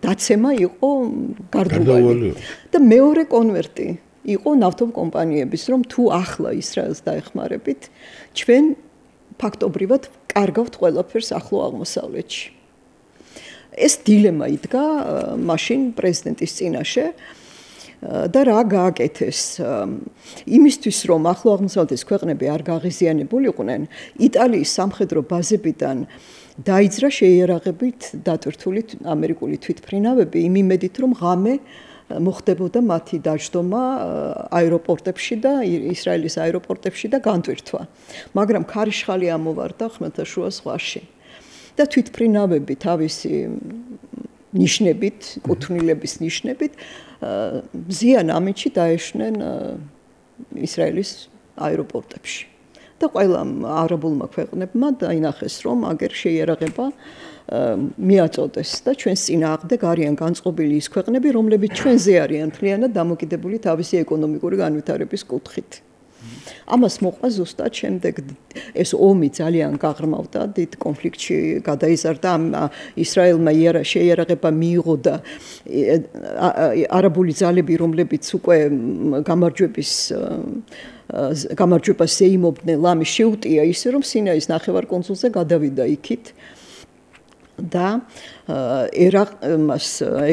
დაცემა იყო გარდუვალი. და მეორე კონვერტი იყო ნავთობ კომპანიების, რომ თუ ახლა ისრაელს დაეხმარებით, ჩვენ ფაქტობრივად კარგავთ ყველაფერს ახლო აღმოსავლეთში. ეს დილემა იდგა მაშინ პრეზიდენტის წინაშე და რა გააკეთეს იმისთვის რომ ახლო აღმოსავლეთის ქვეყნები არ გაღიზიანებულიყვნენ იტალიის სამხედრო ბაზებიდან დაიძრა შეიარაღებით დატვირთული ამერიკული თვითმფრინავები იმ იმედით რომ ღამე მოხდებოდა მათი დაჯდომა აეროპორტებში და ისრაელის აეროპორტებში და განტვირთვა მაგრამ ქარიშხალი ამოვარდა ხმელთაშუა ზღვაში და თვითმფრინავები თავისი ნიშნებით, კუთვნილების ნიშნებით ზიან ამინჩი დაეშნენ ისრაელის აეროპორტებში. და ყველა არაბულმა ქვეყნებმა დაინახეს, რომ აგერ შეიარაღება მიაწოდეს და ჩვენს წინააღმდეგ არიან განწყობილი ის ქვეყნები, რომლებიც ჩვენზე არიან მთლიანად დამოკიდებული თავისი ეკონომიკური განვითარების კუთხით. ამას მოყვა ზუსტად შემდეგ ეს ომი ძალიან გაღრმავდა დიდ კონფლიქტში გადაიზარდა ისრაელმა შეიარაღება მიიღო და არაბული ძალები რომლებიც უკვე გამარჯვებას ეიმობდნენ ლამის შეუტია ისე რომ სინაის ნახევარკუნძულზე გადავიდა იქით და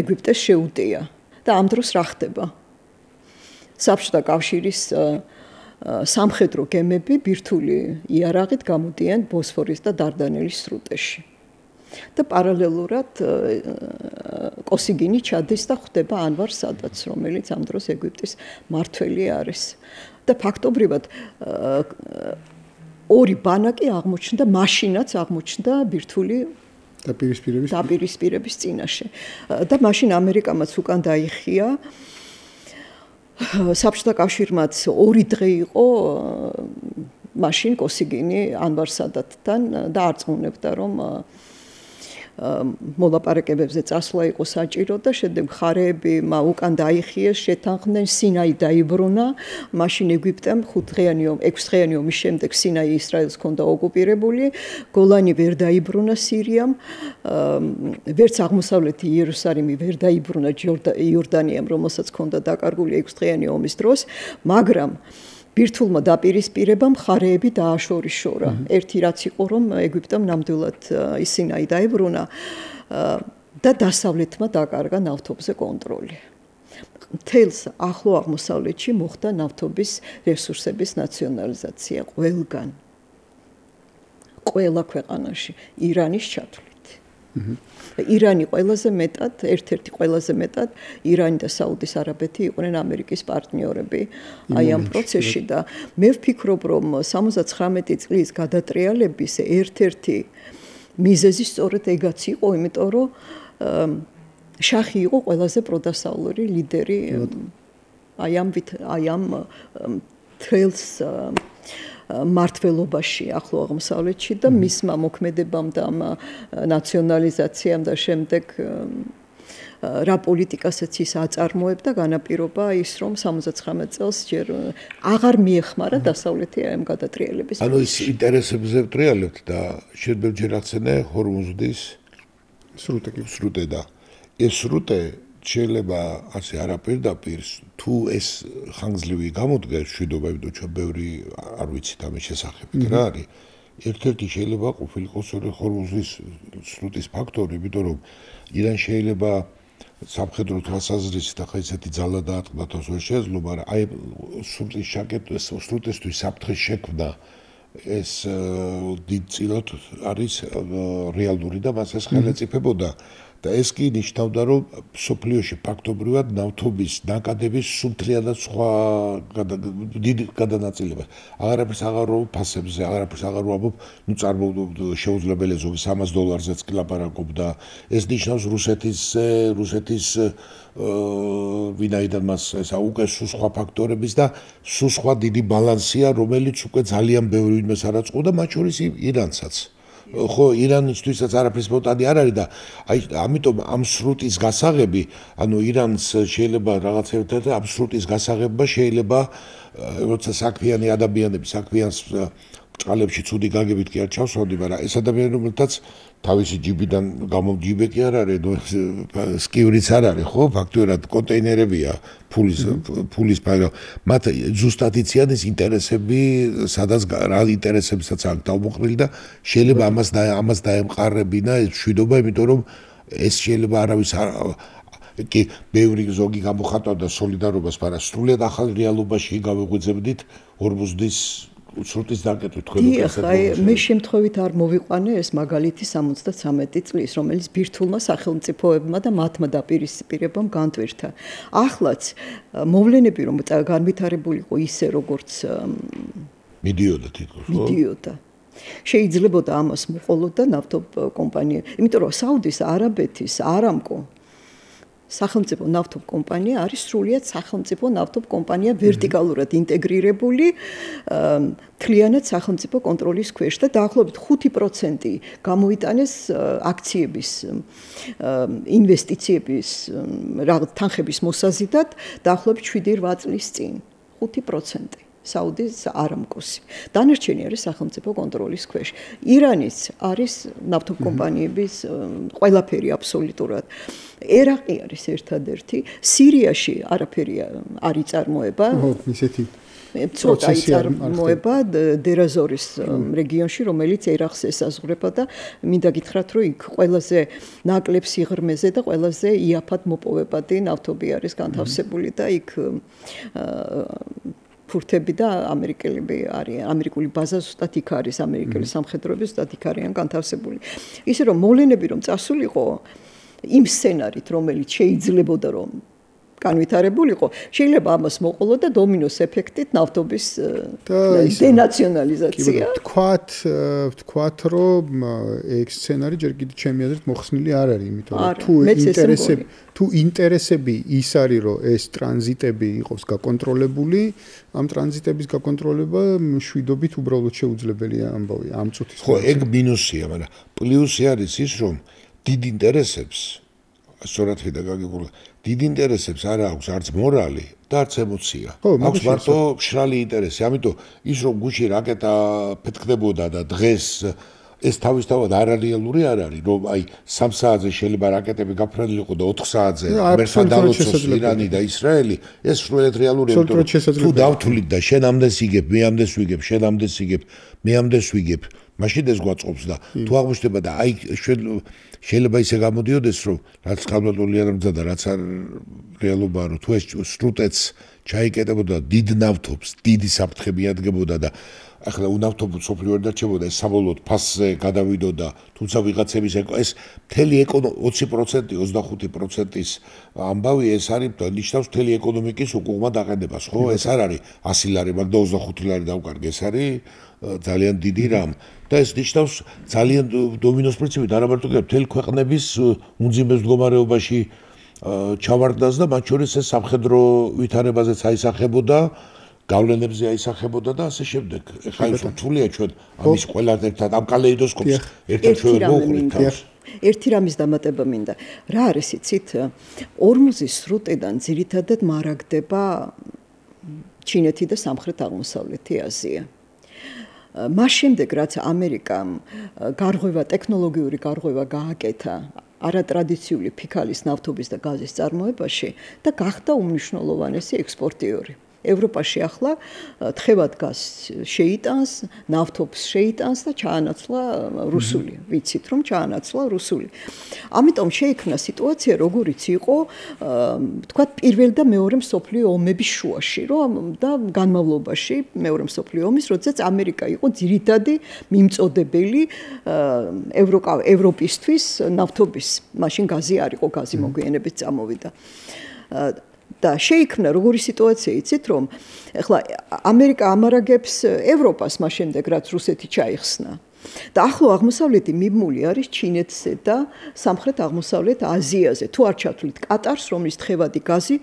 ეგვიპტეს შეუტია და ამ დროს რა ხდება საბჭოთა კავშირის სამხედრო გემები ბირთვული იარაღით გამოდიან ბოსფორის და დარდანელის სრუტეში. და პარალელურად კოსიგინი ჩადის და ხვდება ანვარ სადაც, რომელიც ამ დროს ეგვიპტის მმართველი არის. და ფაქტობრივად ორი ბანაკი აღმოჩნდა, მაშინაც აღმოჩნდა ბირთვული დაპირისპირების წინაშე. და მაშინ ამერიკამაც უკან დაიხია საბჭოთა კავშირმაც 2 დღე იყო მაშინ კოსიგინი ანვარ სადათთან და არწმუნებდა რომ მოლაპარაკებებზე წასვლა იყო საჭირო და შემდეგ მხარეები უკან დაიხიეს შეთანხმდნენ სინაი დაიბრუნა მაშინ ეგვიპტემ 6 დღიანი ომის შემდეგ სინაი ისრაელს ჰქონდა ოკუპირებული გოლანი ვერ დაიბრუნა სირიამ ვერც აღმოსავლეთი იერუსალიმი ვერ დაიბრუნა იორდანიამ რომელსაც ჰქონდა დაკარგული 6 დღიანი ომის დროს მაგრამ ბირთვულმა დაპირისპირებამ მხარეები დააშორიშორა. ერთი რაც იყო რომ ეგვიპტემ ნამდვილად სინაი დაიბრუნა და დასავლეთმა დაკარგა ნავთობზე კონტროლი. მთელს ახლო აღმოსავლეთში მოხდა ნავთობის რესურსების ნაციონალიზაცია ყველგან. ყველა ქვეყანაში ირანის ჩათვლით. ირანი ყველაზე მეტად, ერთ-ერთი ყველაზე მეტად ირანი და საუდის არაბეთი იყვნენ ამერიკის პარტნიორები აი ამ პროცესში და მე ვფიქრობ, რომ 79 წლის გადატრიალების ერთ-ერთი მიზეზი სწორედ ეგაც იყო, იმიტომ რომ შაჰი იყო ყველაზე პროდასავლური ლიდერი აი ამ თრელს მართლობაში ახლო აღმოსავლეთში და მისმა მოქმედებამ და ნაციონალიზაციამ და შემდეგ რა პოლიტიკასაც ის აწარმოებდა განაპირობა ის რომ 79 წელს ჯერ აღარ მიეხმარა დასავლეთი ამ გადატრიალების ანუ ის ინტერესებზე ვტრიალებთ და შეიძლება ჯერ ახსენე ჰორმუზდის სრუტე და ეს სრუტე შეიძლება ასე არაპირდაპირ თუ ეს ხანგრძლივი გამოდგეს მშვიდობა იმიტომ ჩვენ ბევრი არ ვიცით ამის შესახებით რა არის ერთ-ერთი შეიძლება ყოფილიყო ჰორმუზდის სრუტის ფაქტორი იმიტომ რომ ირან შეიძლება სამხედრო თვალსაზრისით ახლა ისეთი ძალა დაატყდა თავს ვერ შეეძლო მაგრამ აი სრუტის შაკეტს სრუტისთვის საფრთხის შექმნა ეს დიდწილად არის რეალური და მას ეს ხელეწიფებოდა და ეს კი ნიშნავდა რომ სოფლიოში ფაქტობრივად ნავთობის ნაკადების სულთლიანად სხვა დიდი გადანაწილება აღარაფერს აღარ ვამბობ ფასებზე აღარაფერს აღარ ვამბობ ნუ წარმოვიდ შეუძლებელია ზოგი $300-ზეც კი ლაპარაკობ და ეს ნიშნავს რუსეთის ვინაიდან მას ესა უკვე სხვა ფაქტორების და სხვა დიდი ბალანსია რომელიც უკვე ძალიან ბევრი ვინმეს არ აწყობდა მათ შორის ირანსაც ხო ირანისთვისაც არაფრის მოტადი არ არის და აი ამიტომ ამ სრუტის გასაღები ანუ ირანს შეიძლება რაღაცებთან ამ სრუტის გასაღება შეიძლება როცა საქმიანი ადამიანები საქმიანს ბრწყალებში ცუდი გაგებით კი არ ჩავსვავდი მაგრამ ეს ადამიანები რომელთაც თავისი ჯიბიდან გამომჯიბე კი არ არის სკივრიც არ არის ხო ფაქტობრივად კონტეინერებია ფულის ფაირო მათ ზუსტად იციან ეს ინტერესები სადაც რა ინტერესებსაც აქვს დავმოყრილი და შეიძლება ამას დაემყარებინა ეს მშვიდობა იმიტომ რომ ეს შეიძლება არავის კი ბევრი ზოგი გამოხატავდა სოლიდარობას მაგრამ სრულიად ახალ რეალობაში გავიღვიძებდით ჰორმუზდის სრუტის დაკეთვით თქვენ უკვე მე შემთხვევით არ მოვიყვანე ეს მაგალითი 73 წლის რომელიც ბირთვულმა სახელმწიფოებმა და მათმა დაპირისპირებამ განტვირთა ახლაც მოვლენები რომ განვითარებულიყო ისე როგორც მიდიოდა თითქოს მიდიოდა შეიძლებოდა ამას მოყოლოდა ნავთობ კომპანიები იმიტომ რომ საუდის არაბეთის არამკო სახელმწიფო ნავთობ კომპანია არის სრულიად სახელმწიფო ნავთობ კომპანია ვერტიკალურად ინტეგრირებული მთლიანად სახელმწიფო კონტროლის ქვეშ და დაახლოებით 5% გამოიტანეს აქციების ინვესტიციების თანხების მოსაზიდად დაახლოებით 7-8 წლის წინ 5% საუდის არამკოსი. დანარჩენი არის სახელმწიფო კონტროლის ქვეშ. ირანის არის ნავთობ კომპანიების ყველაფერი აბსოლუტურად. ერაყი არის ერთადერთი. სირიაში არაფერი არ იწარმოება. ისეთი ცოტა იწარმოება დერაზორის რეგიონში, რომელიც ერაყს ესაზღვრება და მინდა გითხრათ, რომ იქ ყველაზე ნაკლებ სიღრმეზე და ყველაზე იაფად მოპოვებადი ნავთობი არის განთავსებული და იქ ფურთები და ამერიკელები არიან ამერიკული ბაზა ზუსტად იქ არის ამერიკელი სამხედროები ზუსტად იქ არიან განთავსებული ისე რომ მოვლენები რომ წასულიყო იმ სცენარით რომელიც შეიძლებოდა რომ განვითარებულიყო შეიძლება ამას მოყოლო და დომინოს ეფექტით ნავთობის დენაციონალიზაცია ვთქვათ რომ ეგ სცენარი ჯერ კიდევ ჩემი აზრით მოხსნილი არ არის იმიტომ რომ თუ ინტერესები ის არის რომ ეს ტრანზიტები იყოს გაკონტროლებული ამ ტრანზიტების გაკონტროლება მშვიდობით უბრალოდ შეუძლებელია ამბავი ამ წუთის ხო ეგ მინუსია მაგრამ პლუსი არის ის რომ დიდ ინტერესებს სწორად ვიდა გაგებულა დიდ ინტერესებს არ აქვს არც მორალი და არც ემოცია. აქვს მარტო მშრალი ინტერესი. ამიტომ ის რომ გუში რაკეტა ფეთქდებოდა და დღეს ეს თავისთავად არარეალური არ არის, რომ აი 3 საათზე შეიძლება რაკეტები გაფრენილიყო და 4 საათზე მერთან დალოცოს ირანი და ისრაელი, ეს სრულიად რეალურია. თუ დავთვლით და შენ ამდენს იგებ, მე ამდენს ვიგებ, შენ ამდენს იგებ, მე ამდენს ვიგებ, მაშინ ეს გვაწყობს და თუ აღმოჩნდება და აი შეიძლება ისე გამოდიოდეს რომ რაც ხალხური არ მძადა რაც არ რეალობაა რომ თუ ეს სრუტეც ჩაიკეტებოდა დიდ ნავთობს დიდი საფრთხები ადგებოდა და ახლა უნავთობ სოფლიო არ დარჩებოდა ეს საბოლოოდ ფასზე გადავიდოდა თუმცა ვიღაცების ეს მთელი 20% 25%-ის ამბავი ეს არის ნიშნავს მთელი ეკონომიკის უკუღმა დაყენებას ხო ეს არ არის 100 ლარი მაგ და 25 ლარი დავკარგე ეს არის ძალიან დიდი რამ და ეს ნიშნავს ძალიან დომინოს პრინციპით არა მარტო მთელი ქვეყნების უმძიმეს მდგომარეობაში ჩავარდნას და მათ შორის ეს სამხედრო ვითარებაზეც აისახებოდა გავლენებზე აისახებოდა და ასე შემდეგ. ეხლა ის რთულია ჩვენ ამის ყველა ერთად ამ კალეიდოსკოპს ერთად ჩვენ მოვხვრით თავს. ერთი რამის დამატება მინდა. რა არის იცით? ორმუზის სრუტიდან ძირითადად მარაგდება ჩინეთი და სამხრეთ აღმოსავლეთი აზია. მას შემდეგ რაც ამერიკამ გარღვევა ტექნოლოგიური გარღვევა გააკეთა არატრადიციული ფიქალის ნავთობის და გაზის წარმოებაში და გახდა უმნიშვნელოვანესი ექსპორტიორი. ევროპაში ახლა თხევად გაზს შეიტანს, ნავთობს შეიტანს და ჩაანაცვლა რუსული. ვიცით რომ ჩაანაცვლა რუსული. ამიტომ შეიქმნა სიტუაცია როგორიც იყო, თქვათ პირველ და მეორე მსოფლიო ომების შუაში, რომ და განმავლობაში მეორე მსოფლიო ომის, როდესაც ამერიკა იყო ძირითადი მიმწოდებელი ევროპისთვის ნავთობის. მაშინ გაზი არ იყო, გაზი მოგვიანებით წამოვიდა. და შეიქმნა როგორი სიტუაცია იცით რომ ეხლა ამერიკა ამარაგებს ევროპას მას შემდეგ რაც რუსეთი ჩაიხსნა და ახლო აღმოსავლეთი მიმმული არის ჩინეთზე და სამხრეთ აღმოსავლეთ აზიაზე თუ არ ჩათვლით კატარს რომლის თხევადი გაზი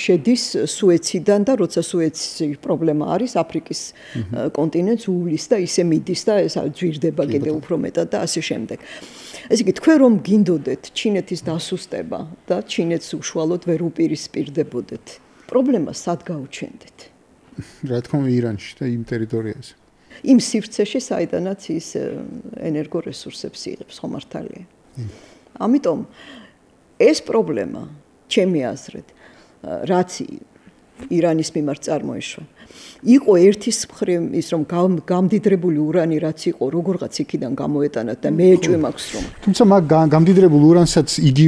შედის სუეციდან და როცა სუეცი პრობლემა არის აფრიკის კონტინენტს უვლის და ისე მიდის და ეს ძვირდება კიდევ უფრო მეტად და ასე შემდეგ ესე იგი თქვენ რომ გინდოდეთ ჩინეთის დასუსტება და ჩინეთს უშუალოდ ვერ უპირისპირდებოდეთ პრობლემას სად გაუჩენდეთ რა თქმა უნდა ირანში და იმ ტერიტორიაზე იმ სივრცეში საიდანაც ის ენერგორესურსებს იღებს ხო მართალია ამიტომ ეს პრობლემა ჩემი აზრით რაც ირანის მიმართ წარმოიშვა იყო ერთის მხრივ ის რომ გამდიდრებული ურანი რაც იყო როგორღაც იქიდან გამოეტანათ და მეეჭვი მაქვს რომ თუმცა მაგ გამდიდრებულ ურანსაც იგი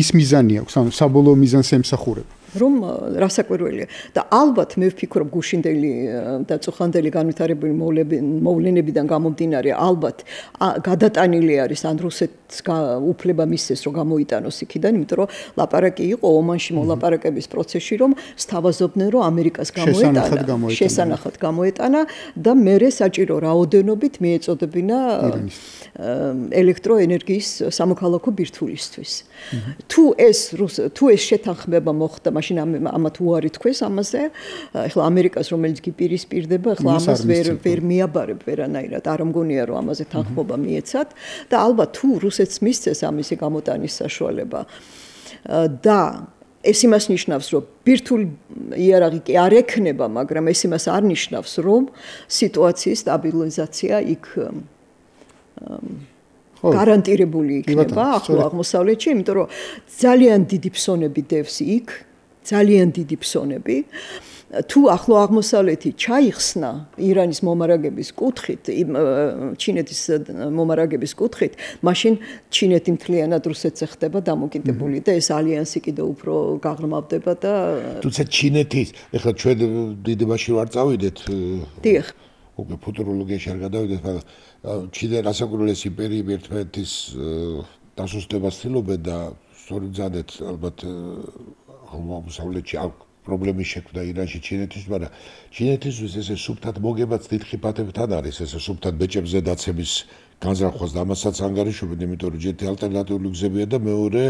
ის მიზანი აქვს ანუ საბოლოო მიზანს ემსახურება რომ რასაკვირველია და ალბათ მე ვფიქრობ გუშინდელი და წუხანდელი განვითარებული მოვლენებიდან გამომდინარე ალბათ გადატანილი არის ან რუსეთს უფლება მისცეს რომ გამოიტანოს იქიდან იმიტომ რომ ლაპარაკი იყო ომანში მოლაპარაკების პროცესში რომ სთავაზობდნენ რომ ამერიკას შესანახად გამოეტანა და მერე საჭირო რაოდენობით მიეწოდებინა ელექტროენერგიის სამოქალაქო ბირთვულისთვის თუ ეს შეთანხმება მოხდა მაშინ ამათ უარი თქვეს ამაზე ეხლა ამერიკას რომელიც გიპირისპირდება ეხლა ამას ვერ მიაბარებ ვერანაირად არ მგონია რომ ამაზე თანხმობა მიეცათ და ალბათ თუ რუსეთს მისცეს ამისი გამოტანის საშუალება და ეს იმას ნიშნავს რომ ბირთვული იარაღი კი არ ექნება მაგრამ ეს იმას არ ნიშნავს რომ სიტუაციის სტაბილიზაცია იქ გარანტირებული იქნება ახლო აღმოსავლეთში იმიტომ რომ ძალიან დიდი ფსონები დევს იქ ძალიან დიდი ფსონები თუ ახლო აღმოსავლეთი ჩაიხსნა ირანის მომარაგების კუთხით ჩინეთის მომარაგების კუთხით მაშინ ჩინეთი მთლიანად რუსეთზე ხდება დამოკიდებული და ეს ალიანსი კიდევ უფრო გაღრმავდება და თუმცა ჩინეთის ეხლა ჩვენ დიდებაში ვარ წავიდეთ დიახ უკვე ფუტუროლოგიაში არ გადავიდეთ მაგრამ ჩინე რასაკვირველეს იმპერიები ერთმანეთის დასუსტებას ცდილობენ და სწორედ ზადეთ ალბათ აღმოსავლეთში პრობლემის შექმნა ირანში ჩინეთის, მაგრამ ჩინეთისთვის ესე სუფთად მოგებაც დიდ ხიფათებთან არის, ესე სუფთად ბეჭებზე დაცემის განზრახვას და ამასაც ანგარიშობენ, იმიტომ რომ ერთი ალტერნატიული გზებია და მეორე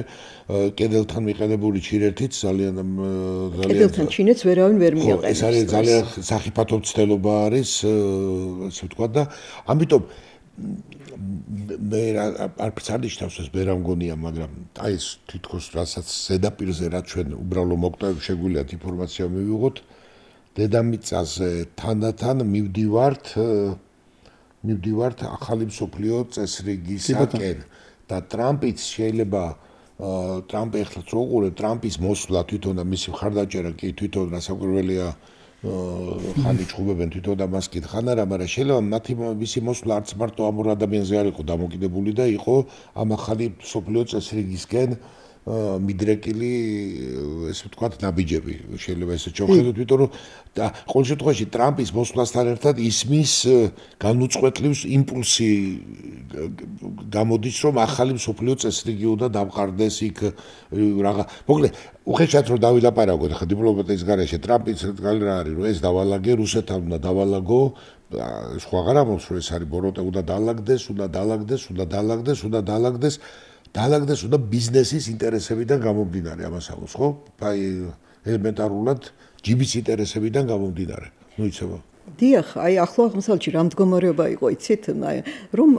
კედელთან მიყენებული ჩინეთიც ძალიან კედელთან ჩინეთს ვერავინ ვერ მიაყენებს. ეს არის ძალიან სახიფათო მცდელობა არის, ასე ვთქვათ და ამიტომ მე არც არ ნიშნავს ეს მე რა მგონია, მაგრამ აი ეს თითქოს რასაც ზედაპირზე რა ჩვენ უბრალო მოკტავი შეგვიძლია ინფორმაცია მივიღოთ, დედამიწაზე თანდათან მივდივართ ახალი მსოფლიო წესრიგისაკენ და ტრამპიც შეიძლება ტრამპი ახლა რო უყურებ ტრამპის მოსვლა თვითონ და მისი მხარდაჭერა კი თვითონ რასაკვირველია ხანი ჩხუბებენ თვითონ და მას კითხან არა, მაგრამ შეიძლება მათი მისი მოსვლა არც მარტო ამ ორ ადამიანზე არ იყო დამოკიდებული და იყო ამ ახალი მსოფლიო წესრიგისკენ მიდრეკილი ესე ვთქვათ ნაბიჯები შეიძლება ესე ჩავხედოთ იმიტომ რომ ყოველ შემთხვევაში ტრამპის მოსვლასთან ერთად ისმის განუწყვეტლივ იმპულსი გამოდის რომ ახალი მსოფლიო წესრიგი უნდა დამყარდეს იქ რაღა მოკლედ უხეშად რომ დავილაპარაკოთ ხა დიპლომატიის გარეშე ტრამპის რა არის რომ ეს დავალაგე რუსეთთან უნდა დავალაგო სხვაღარ ამბობს რომ ეს არის ბოროტე უნდა დაალაგდეს უნდა ბიზნესის ინტერესებიდან გამომდინარე ამას ამბობს ხო? აი ელემენტარულად ჯიბის ინტერესებიდან გამომდინარე. ნუ იცება. დიახ, აი ახლო აღმოსავლეთში რა მდგომარეობა იყო, იცით, რომ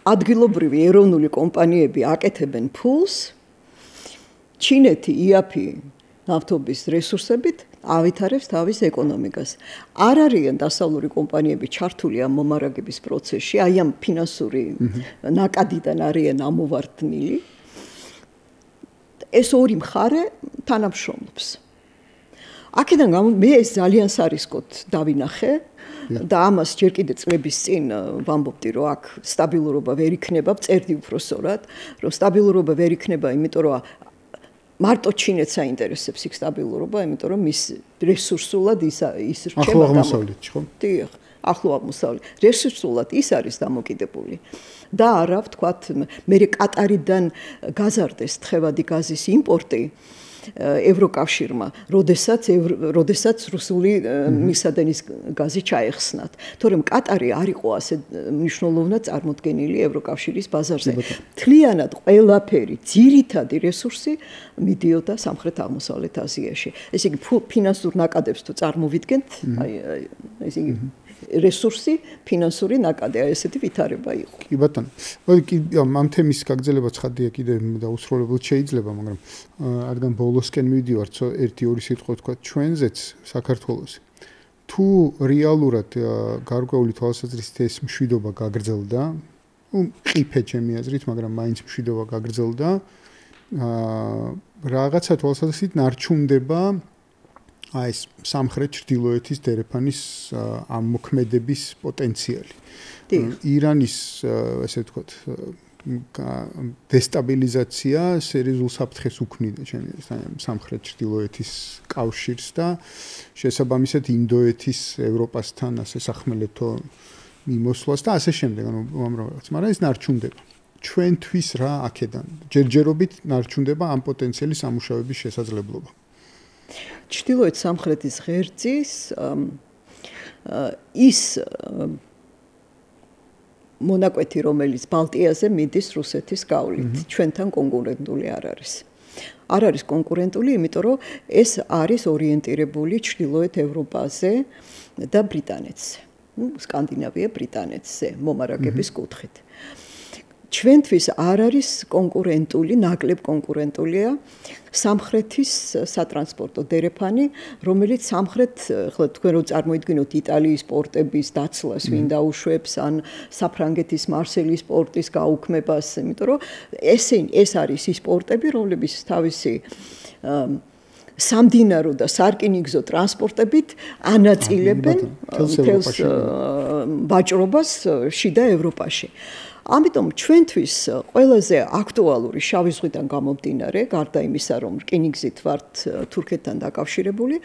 ადგილობრივი ეროვნული კომპანიები აკეთებენ ფულს, ჩინეთი, იაფი ნავთობის რესურსებით ავითარებს თავის ეკონომიკას. არ არიან დასავლური კომპანიები ჩართული ამ მომარაგების პროცესში, აი ამ ფინანსური ნაკადიდან არიან ამოვარდნილი. ეს ორი მხარე თანამშრომლობს. აქედან მე ეს ძალიან სარისკოდ დავინახე და ამას ჯერ კიდე წლების წინ ვამბობდი, რომ აქ სტაბილურობა ვერ იქნება, წერდი უფრო სწორად, რომ სტაბილურობა ვერ იქნება, იმიტომ რომ მარტო ჩინეთს აინტერესებს იქ სტაბილურობა, იმიტომ რომ მის რესურსულად ის რჩება. ახლო აღმოსავლეთში, ხო? დიახ, ახლო აღმოსავლეთ. რესურსულად ის არის დამოკიდებული. და არა, ვთქვათ, მე კატარიდან გაზარდეს თხევადი გაზის იმპორტი ევროკავშირმა, როდესაც რუსული მისადენის გაზი ჩაეხსნათ. თორემ კატარი არ იყო ასე მნიშვნელოვნად წარმოდგენილი ევროკავშირის ბაზარზე. მთლიანად ყველაფერი, ძირითადი რესურსი მიდიოდა სამხრეთ აღმოსავლეთ აზიაში. ესე იგი ფინანსურ ნაკადებს თუ წარმოვიდგენთ, აი ესე იგი რესურსი, ფინანსური ნაკადი, ესეთი ვითარება იყო. კი ბატონო. მოდი ამ თემის გაგრძელება ცხადია კიდე დაუსრულებლად შეიძლება, მაგრამ რადგან ბოლოსკენ მივდივართ, ერთი-ორი სიტყვა თქვა ჩვენზეც საქართველოსი. თუ რეალურად გარკვეული თვალსაზრისით ეს მშვიდობა გაგრძელდა, ყიფე ჩემი აზრით, მაგრამ მაინც მშვიდობა გაგრძელდა, რაღაცა თვალსაზრისით ნარჩუნდება აი ეს სამხრეთ ჩრდილოეთის დერეფანის ამოქმედების პოტენციალი. ირანის ესე ვთქვათ დესტაბილიზაცია სერიოზულ საფრთხეს უქმნიდა სამხრეთ ჩრდილოეთის კავშირს და შესაბამისად ინდოეთის ევროპასთან ასე სახმელეთო მიმოსვლას და ასე შემდეგ, უამრავ რაღაც, მაგრამ ეს ნარჩუნდება. ჩვენთვის რა აქედან ჯერჯერობით ნარჩუნდება ამ პოტენციალის ამუშავების შესაძლებლობა. ჩრდილოეთ სამხრეთის ღერძის ის მონაკვეთი, რომელიც ბალტიაზე მიდის რუსეთის გავლით, ჩვენთან კონკურენტული არ არის. არ არის კონკურენტული, იმიტომ რომ ეს არის ორიენტირებული ჩრდილოეთ ევროპაზე და ბრიტანეთზე. სკანდინავია ბრიტანეთზე მომარაგების კუთხით. ჩვენთვის არ არის კონკურენტული, ნაკლებ კონკურენტულია სამხრეთის სატრანსპორტო დერეფანი, რომელიც სამხრეთ, ხლა თქვენ რო წარმოიდგინოთ იტალიის პორტების დაცლას, ვინ დაუშვებს, ან საფრანგეთის მარსელის პორტის გაუქმებას, იმიტომ რომ ეს არის ის პორტები, რომლებიც თავისი სამდინარო და სარკინიგზო ტრანსპორტებით ანაწილებენ მთელს ვაჭრობას შიდა ევროპაში. ამიტომ ჩვენთვის ყველაზე აქტუალური შავი ზღვიდან გამომდინარე, გარდა იმისა, რომ რკინიგზით ვართ თურქეთთან დაკავშირებული,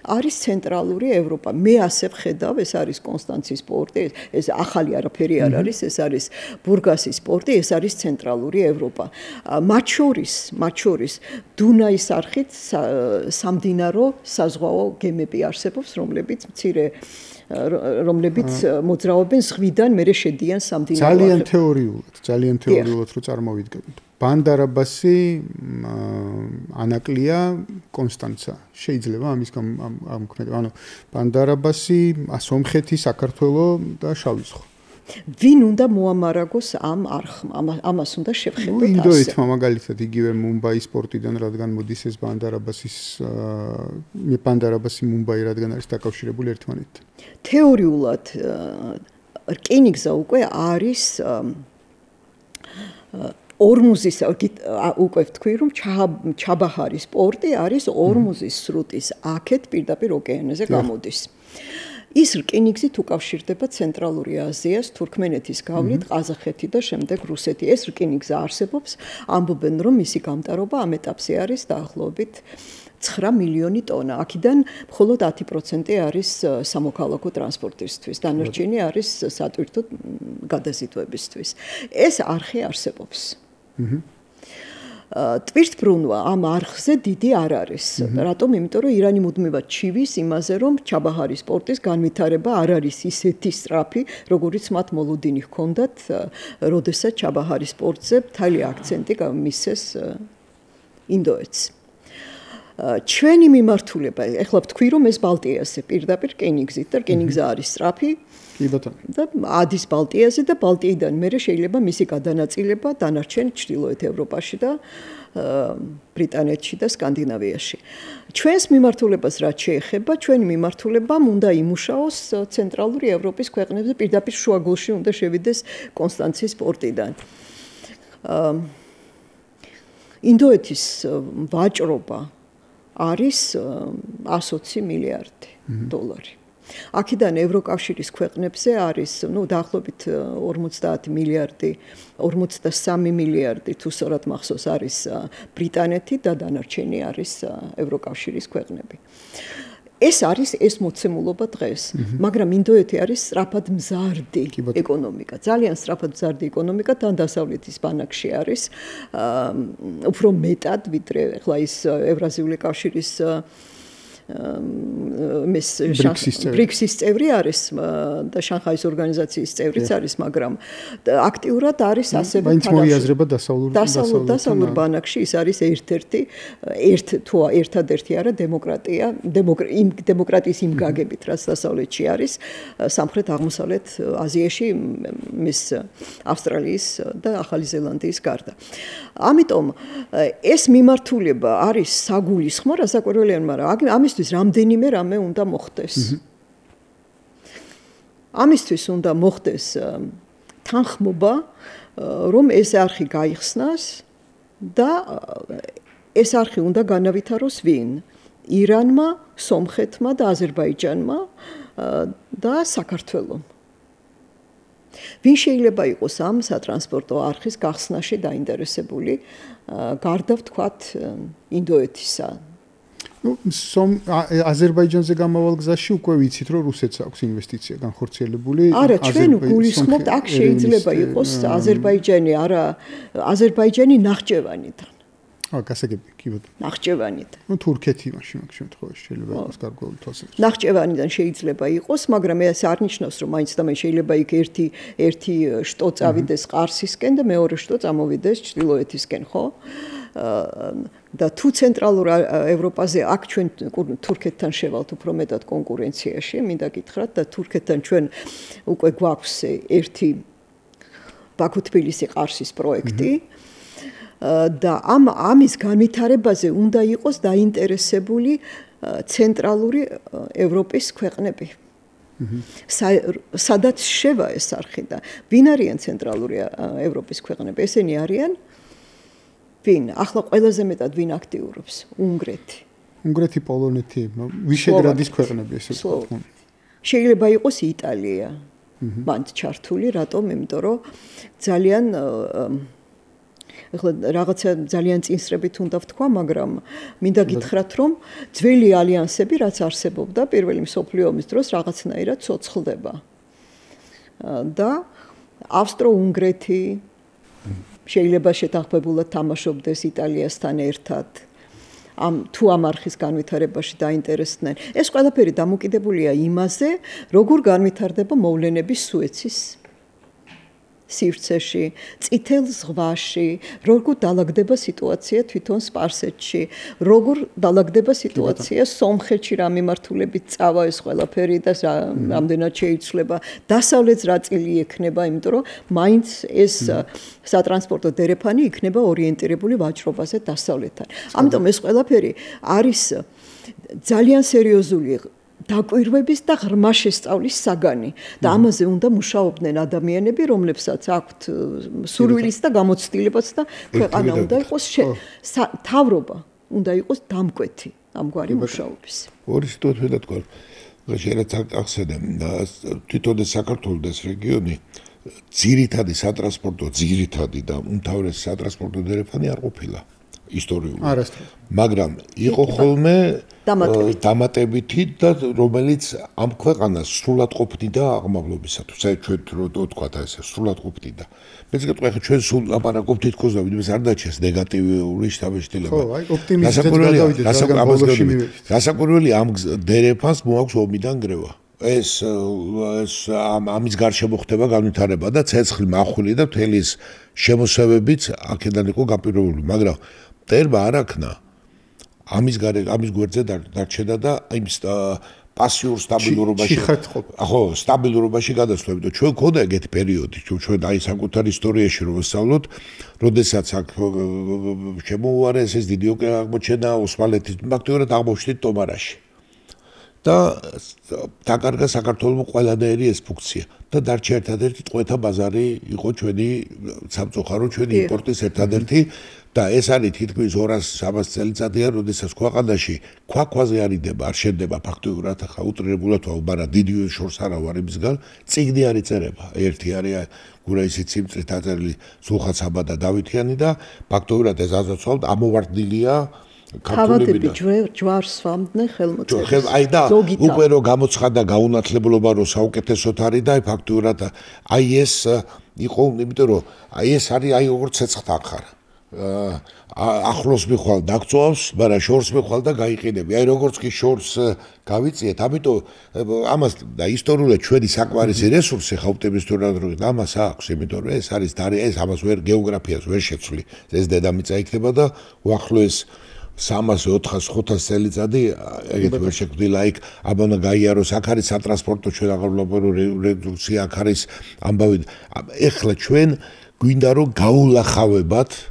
არის ცენტრალური ევროპა. მე ასე ვხედავ, ეს არის კონსტანცის პორტი, ეს ახალი არაფერი არ არის, ეს არის ბურგასის პორტი, ეს არის ცენტრალური ევროპა. მათ შორის დუნაის არხით სამდინარო საზღვაო გემები არსებობს, რომლებიც მოძრაობენ ზღვიდან, მერე შედიან სამდინარო. ძალიან თეორიულად რო წარმოვიდგენთ. ბანდარ-აბასი, ანაკლია, კონსტანცა. შეიძლება ამის ამოქმედება. ანუ ბანდარ-აბასი, სომხეთი, საქართველო და შავი ზღვა. ვინ უნდა მოამარაგოს ამ არხმა? ამას უნდა შევხედოთ ასე. ინდოეთმა მაგალითად იგივე მუმბაის პორტიდან, რადგან მოდის ეს ბანდარ-აბასი მუმბაი, რადგან არის დაკავშირებული ერთმანეთთან. თეორიულად რკინიგზა უკვე არის ორმუზის უკვე ვთქვი, რომ ჩაბაჰარის პორტი არის ორმუზის სრუტის აქეთ პირდაპირ ოკეანეზე გამოდის. ის რკინიგზით უკავშირდება ცენტრალური აზიას, თურქმენეთის გავლით, ყაზახეთი და შემდეგ რუსეთი. ეს რკინიგზა არსებობს, ამბობენ, რომ მისი გამტარობა ამ ეტაპზე არის დაახლოებით 9 მილიონი ტონა. აქედან მხოლოდ 10% არის სამოქალაქო ტრანსპორტისთვის, დანარჩენი არის სატვირთო გადაზიდვებისთვის. ეს არხი არსებობს. ტვირთბრუნვა ამ არხზე დიდი არ არის. რატომ? იმიტომ რომ ირანი მუდმივად ჩივის იმაზე, რომ ჩაბაჰარის პორტის განვითარება არ არის ისეთი სწრაფი, როგორიც მათ მოლოდინი ჰქონდათ, როდესაც ჩაბაჰარის პორტზე მთელი აქცენტი მისცეს ინდოეთს. ჩვენი მიმართულება, ეხლა ვთქვი, რომ ეს ბალტიაზე პირდაპირ რკინიგზით და რკინიგზა არის სწრაფი. კი ბატონო. და ადის ბალტიაზე და ბალტიიდან მერე შეიძლება მისი გადანაწილება დანარჩენ ჩრდილოეთ ევროპაში და ბრიტანეთში და სკანდინავიაში. ჩვენს მიმართულებას რაც შეეხება, ჩვენი მიმართულებამ უნდა იმუშაოს ცენტრალური ევროპის ქვეყნებზე, პირდაპირ შუაგულში უნდა შევიდეს კონსტანციის პორტიდან. ინდოეთის ვაჭრობა არის 120 მილიარდი დოლარი. აქედან ევროკავშირის ქვეყნებზე არის, დაახლოებით 50 მილიარდი, 53 მილიარდი თუ სწორად მახსოვს არის ბრიტანეთი და დანარჩენი არის ევროკავშირის ქვეყნები. ეს არის ეს მოცემულობა დღეს, მაგრამ ინდოეთი არის სწრაფად მზარდი ეკონომიკა, ძალიან სწრაფად მზარდი ეკონომიკა, თან დასავლეთის ბანაკში არის უფრო მეტად, ვიდრე ახლა ის ევრაზიული კავშირის ბრიქსის წევრი არის და შანხაის ორგანიზაციის წევრიც არის, მაგრამ აქტიურად არის ასევე მაინც მოიაზრება დასავლურ ბანაკში, ის არის ერთადერთი არა დემოკრატიის იმ გაგებით, რაც დასავლეთში არის, სამხრეთ-აღმოსავლეთ აზიაში მის ავსტრალიის და ახალი ზელანდიის გარდა. ამიტომ ეს მიმართულება არის საგულისხმო, რასაკვირველია, მაგრამ ამისთვის რამდენიმე რამე უნდა მოხდეს. ამისთვის უნდა მოხდეს თანხმობა, რომ ეს არხი გაიხსნას და ეს არხი უნდა განავითაროს ვინ? ირანმა, სომხეთმა და აზერბაიჯანმა და საქართველომ. ვინ შეიძლება იყოს ამ სატრანსპორტო არხის გახსნაში დაინტერესებული, გარდა ვთქვათ ინდოეთისა? აზერბაიჯანზე გამავალ გზაში უკვე ვიცით, რომ რუსეთს აქვს ინვესტიცია განხორციელებული. არა, ჩვენ გულისხმობთ, აქ შეიძლება იყოს აზერბაიჯანი, არა, აზერბაიჯანი ნახჭევანიდან. გასაგები, კი ბატონო. ნახჭევანიდან. თურქეთი მაშინ მაგ შემთხვევაში შეიძლება იყოს გარკვეული თვალსაზრისით. ნახჭევანიდან შეიძლება იყოს, მაგრამ ეს არ ნიშნავს, რომ მაინც და მაინც შეიძლება იქ ერთი შტო წავიდეს ყარსისკენ და მეორე შტო წამოვიდეს ჩრდილოეთისკენ, ხო? და თუ ცენტრალურ ევროპაზე აქ ჩვენ თურქეთთან შევალთ უფრო მეტად კონკურენციაში, მინდა გითხრათ და თურქეთთან ჩვენ უკვე გვაქვს ერთი ბაქო-თბილისი ყარსის პროექტი და ამის განვითარებაზე უნდა იყოს დაინტერესებული ცენტრალური ევროპის ქვეყნები. სადაც შევა ეს არხი და ვინ არიან ცენტრალური ევროპის ქვეყნები? ესენი არიან ვინ? ახლა ყველაზე მეტად ვინ აქტიურობს? უნგრეთი. უნგრეთი, პოლონეთი, ვიშეგრადის ქვეყნები ესე ვთქვათ. შეიძლება იყოს იტალია. მანდ ჩართული, რატომ? იმიტომ რომ ძალიან ახლა რაღაცა ძალიან წინსრებით უნდა ვთქვა, მაგრამ მინდა გითხრათ, რომ ძველი ალიანსები, რაც არსებობდა პირველი მსოფლიო ომის დროს, რაღაცნაირად ცოცხლდება. და ავსტრო-უნგრეთი შეიძლება შეთანხმებულად თამაშობდეს იტალიასთან ერთად. თუ ამ არხის განვითარებაში დაინტერესდნენ. ეს ყველაფერი დამოკიდებულია იმაზე, როგორ განვითარდება მოვლენები სუეცის სივრცეში, წითელ ზღვაში, როგორ დალაგდება სიტუაცია თვითონ სპარსეთში, როგორ დალაგდება სიტუაცია სომხეთში, რა მიმართულებით წავა ეს ყველაფერი და რამდენად შეიცვლება, დასავლეთს რა წილი ექნება, იმიტომ რომ მაინც ეს სატრანსპორტო დერეფანი იქნება ორიენტირებული ვაჭრობაზე დასავლეთთან. ამიტომ ეს ყველაფერი არის ძალიან სერიოზული დაკვირვების და ღრმა შესწავლის საგანი და ამაზე უნდა მუშაობდნენ ადამიანები, რომლებსაც აქვთ სურვილიც და გამოცდილებაც და ქვეყანა უნდა იყოს თავრობა უნდა იყოს დამკვეთი ამგვარი მუშაობის. ორი სიტყვით ვთქვა. შეიძლება ახსენე თვითონ საქართველოს და ეს რეგიონი ძირითადი სატრანსპორტო და უმთავრესი სატრანსპორტო დერეფანი არ ყოფილა ისტორიული. მაგრამ იყო ხოლმე დამატებითი და რომელიც ამ ქვეყანას სრულად ყოფნიდა აღმავლობისათვის. აი ჩვენ თქვა და ესე სრულად ყოფნიდა. მეც გეტყვი ახლა ჩვენ სულ ლაპარაკობთ თითქოს და ვიდრე არ დაჩეს ნეგატიური შთაბეჭდილება. ხო, აი ოპტიმიზმით გადავიდეთ. გასაკვირველი ამ დერეფანს მოაქვს ომიდან გრევა. ეს ამის გარშემო ხდება განვითარება და ცეცხლი მახვილი და მთელი ეს შემოსევებიც აქედან იყო გაპირობებული, მაგრამ მტერმა არ აქნა ამის გვერდზე დარჩენა და იმ პასიურ სტაბილურობაში ხო სტაბილურობაში გადასვლა, იმიტომ ჩვენ ქონდა ეგეთი პერიოდი, ჩვენ აი საკუთარ ისტორიაში რომ ვსწავლოთ, როდესაც აქ შემოუარეს ეს დიდი ოკეანე აღმოჩნდა ოსმალეთის ფაქტობრივად აღმოჩნდით ტომარაში. და დაკარგა საქართველოს ყველანაირი ეს ფუნქცია და დარჩა ერთადერთი ტყვეთა ბაზარი იყო ჩვენი სამწუხარო ჩვენი იმპორტის ერთადერთი და ეს არის თითქმის 200-300 წელიწადია, როდესაც ქვეყანაში ქვაქვაზე არიდება, არ შედება ფაქტობრივად ახლა უტრირებულად ვარ, მაგრამ დიდი შორს არა ვარ იმისგან, წიგნი არ იწერება. ერთი არის გურაისის სიმწრით აწერილი სულხან-საბა და დავითიანი და ფაქტობრივად ეს აზრაცვალთ ამოვარდნილია ქავადები ჯვარს ვამდნენ ხელმოწერს. აი და უკვე რომ გამოცხადა გაუნათლებლობა რომ საუკეთესოდ არის და ფაქტობრივად აი ეს იყო, იმიტომ რომ აი ეს არის აი როგორც ცეცხლთან ახარა. ახლოს მიხვალ დაგწვავს, მაგრამ შორს მიხვალ და გაიყინები. აი როგორც კი შორს გავიწიეთ, ამიტომ ამას და ისტორიულად ჩვენი საკვარისი რესურსი ხავტებისტორად ამას აქვს, იმიტომ რომ ეს არის ეს ამას ვერ გეოგრაფიას ვერ შეცვლი. ეს დედამიწა იქნება და უახლოეს 300-400 წელიწადი ეგეთი ვერ შეგვდილა იქ აბანა გაიაროს აქ არის სატრანსპორტო ჩვენ აღავლობარო რედუქცია აქ არის ამბავი ეხლა ჩვენ გვინდა რომ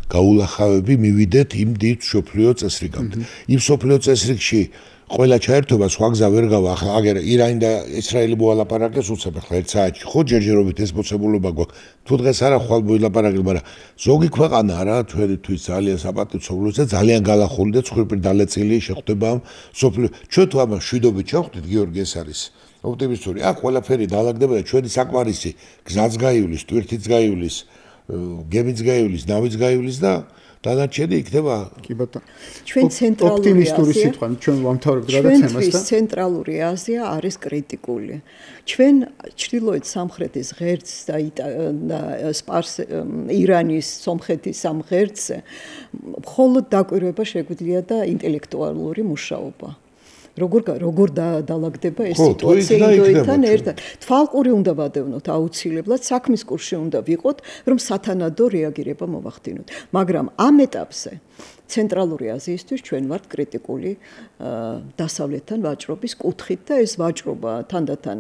გაულახავები მივიდეთ იმ დიდ სოფლიო წესრიგამდე იმ სოფლიო წესრიგში ყველა ჩაერთობა სხვა გზა ვერ გავა ახლა აგერ ირანი და ისრაელი მოალაპარაკეს უცებ ახლა ერთ საათში ხო ჯერჯერობით ეს მოცემულობა გვაქვს თუ დღეს არა ხვალ მოილაპარაკეთ მაგრამ ზოგი ქვეყანა რა ჩვენთვის ძალიან საპატივცემულოა ძალიან გალახული და ცხრიპირ დალეწილი შეხვდება სოფლიო ჩვენ თუ ამას შვიდობით ჩავხვდით გიორგი ეს არის ოპტიმისტური აქ ყველაფერი დაალაგდება და ჩვენი საკვარისი გზაც გაივლის ტვირთიც გაივლის გემიც გაივლის ნავიც გაივლის და დანარჩენი იქნება კი ბატონო ჩვენ ცენტრალური ოპტიმისტური სიტყვა ჩვენ ვამთავრებთ გადაცემას და ცენტრალური აზია არის კრიტიკული ჩვენ ჩრდილოეთ სამხრეთის ღერძს და ირანის სომხეთის ამ ღერძზე მხოლოდ დაკვირვება შეგვიძლია და ინტელექტუალური მუშაობა როგორ დაალაგდება ეს სიტუაცია ინდოეთთან ერთად თვალყური უნდა ვადევნოთ აუცილებლად საქმის კურსში უნდა ვიყოთ რომ სათანადო რეაგირება მოვახდინოთ მაგრამ ამ ეტაპზე ცენტრალური აზიისთვის ჩვენ ვართ კრიტიკული დასავლეთთან ვაჭრობის კუთხით და ეს ვაჭრობა თანდათან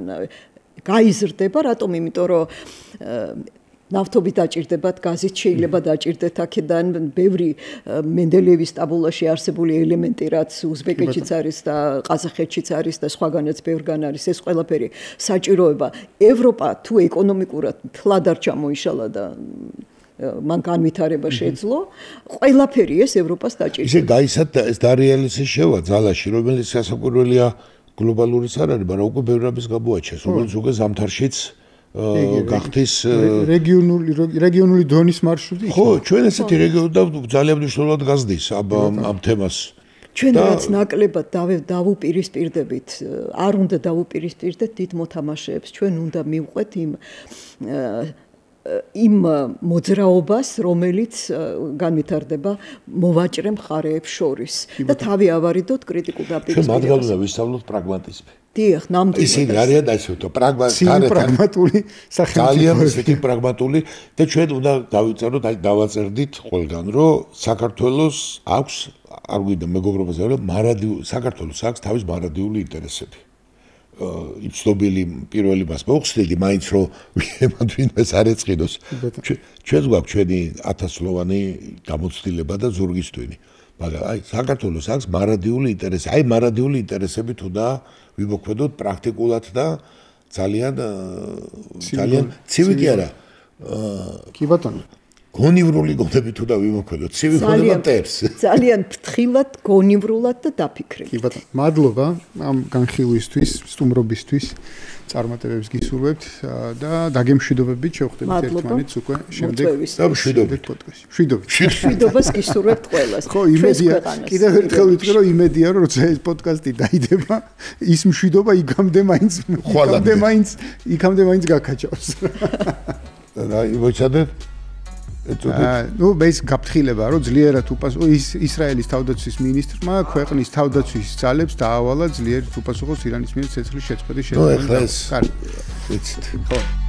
გაიზრდება რატომ იმიტომ რომ ნავთობი დაჭირდებათ, გაზით შეიძლება დაჭირდეთ აქედან ბევრი მენდელეევის ტაბულაში არსებული ელემენტი, რაც უზბეკეთშიც არის და ყაზახეთშიც არის და სხვაგანაც ბევრგან არის, ეს ყველაფერი საჭიროება. ევროპა თუ ეკონომიკურად თლად არ ჩამოიშალა და მან განვითარება შეძლო, ყველაფერი ეს ევროპას დაჭირდება. ისე გაისად ეს დარიელისის შევა ძალაში, რომელიც სასაკვირველია გლობალურიც არ არის, მაგრამ უკვე ბევრ რამეს გამოაჩენს, რომელიც უკვე ზამთარშიც გახდის რეგიონული დონის მარშრუტი ხო ჩვენ ესეთი რეგიონი და ძალიან მნიშვნელოვნად გაზდის ამ თემას ჩვენ რაც ნაკლებად დავუპირისპირდებით არ უნდა დავუპირისპირდეთ დიდ მოთამაშეებს ჩვენ უნდა მივყვეთ იმ მოძრაობას რომელიც განვითარდება მოვაჭრე მხარეებს შორის და თავი ავარიდოთ კრიტიკულ დაპირისპირებას ჩვენ მათ უნდა ვისწავლოთ პრაგმატიზმი დიახ, ნამდვილად. ისინი არიან ასე ვთქვა, პრაგმატული სახელმწიფო. ძალიან ისეთი პრაგმატული და ჩვენ უნდა დავიწეროთ, დავაწერდით ყველგან, რომ საქართველოს აქვს, არ გვინდა მეგობრობაზე, რომ საქართველოს აქვს თავის მარადიული ინტერესები. იმ ცნობილი პირველი მას მოხსნიდი, მაინც რომ ვინმეს არ ეწყინოს. ჩვენს გვაქვს ჩვენი 1000-ლოვანი გამოცდილება და ზურგის ტვინი. მაგრამ აი საქართველოს აქვს მარადიული ინტერესი. აი მარადიული ინტერესებით უნდა ვიმოქმედოთ პრაქტიკულად და ძალიან ცივი კი არა. კი ბატონო. გონივრული გონები თუ დავიმოქმედოთ, ცივი ხდება ტერს. ძალიან ფრთხილად, გონივრულად და დაფიქრებით. კი ბატონო, მადლობა ამ განხილვისთვის, სტუმრობისთვის. წარმატებებს გისურვებთ და დაგემშვიდობებით შევხვდებით ერთმანეთს უკვე შემდეგ პოდკასტში. მშვიდობას გისურვებთ ყველას. ხო, იმედია, კიდევ ერთხელ ვიტყვი, რომ იმედია, რომ როცა ეს პოდკასტი დაიდება, ის მშვიდობა იქამდე მაინც გაკაჭავს. და მოიცადეთ ну, ბეს გაფრთხილება, რომ ძლიერად ისრაელის თავდაცვის მინისტრმა ქვეყნის თავდაცვის ძალებს დაავალა ძლიერად უპასუხოს ირანის მიერ ცეცხლის შეწყვეტის შესახებ. ნუ ეხლა ეს. კარგი. ვიცით. ხო.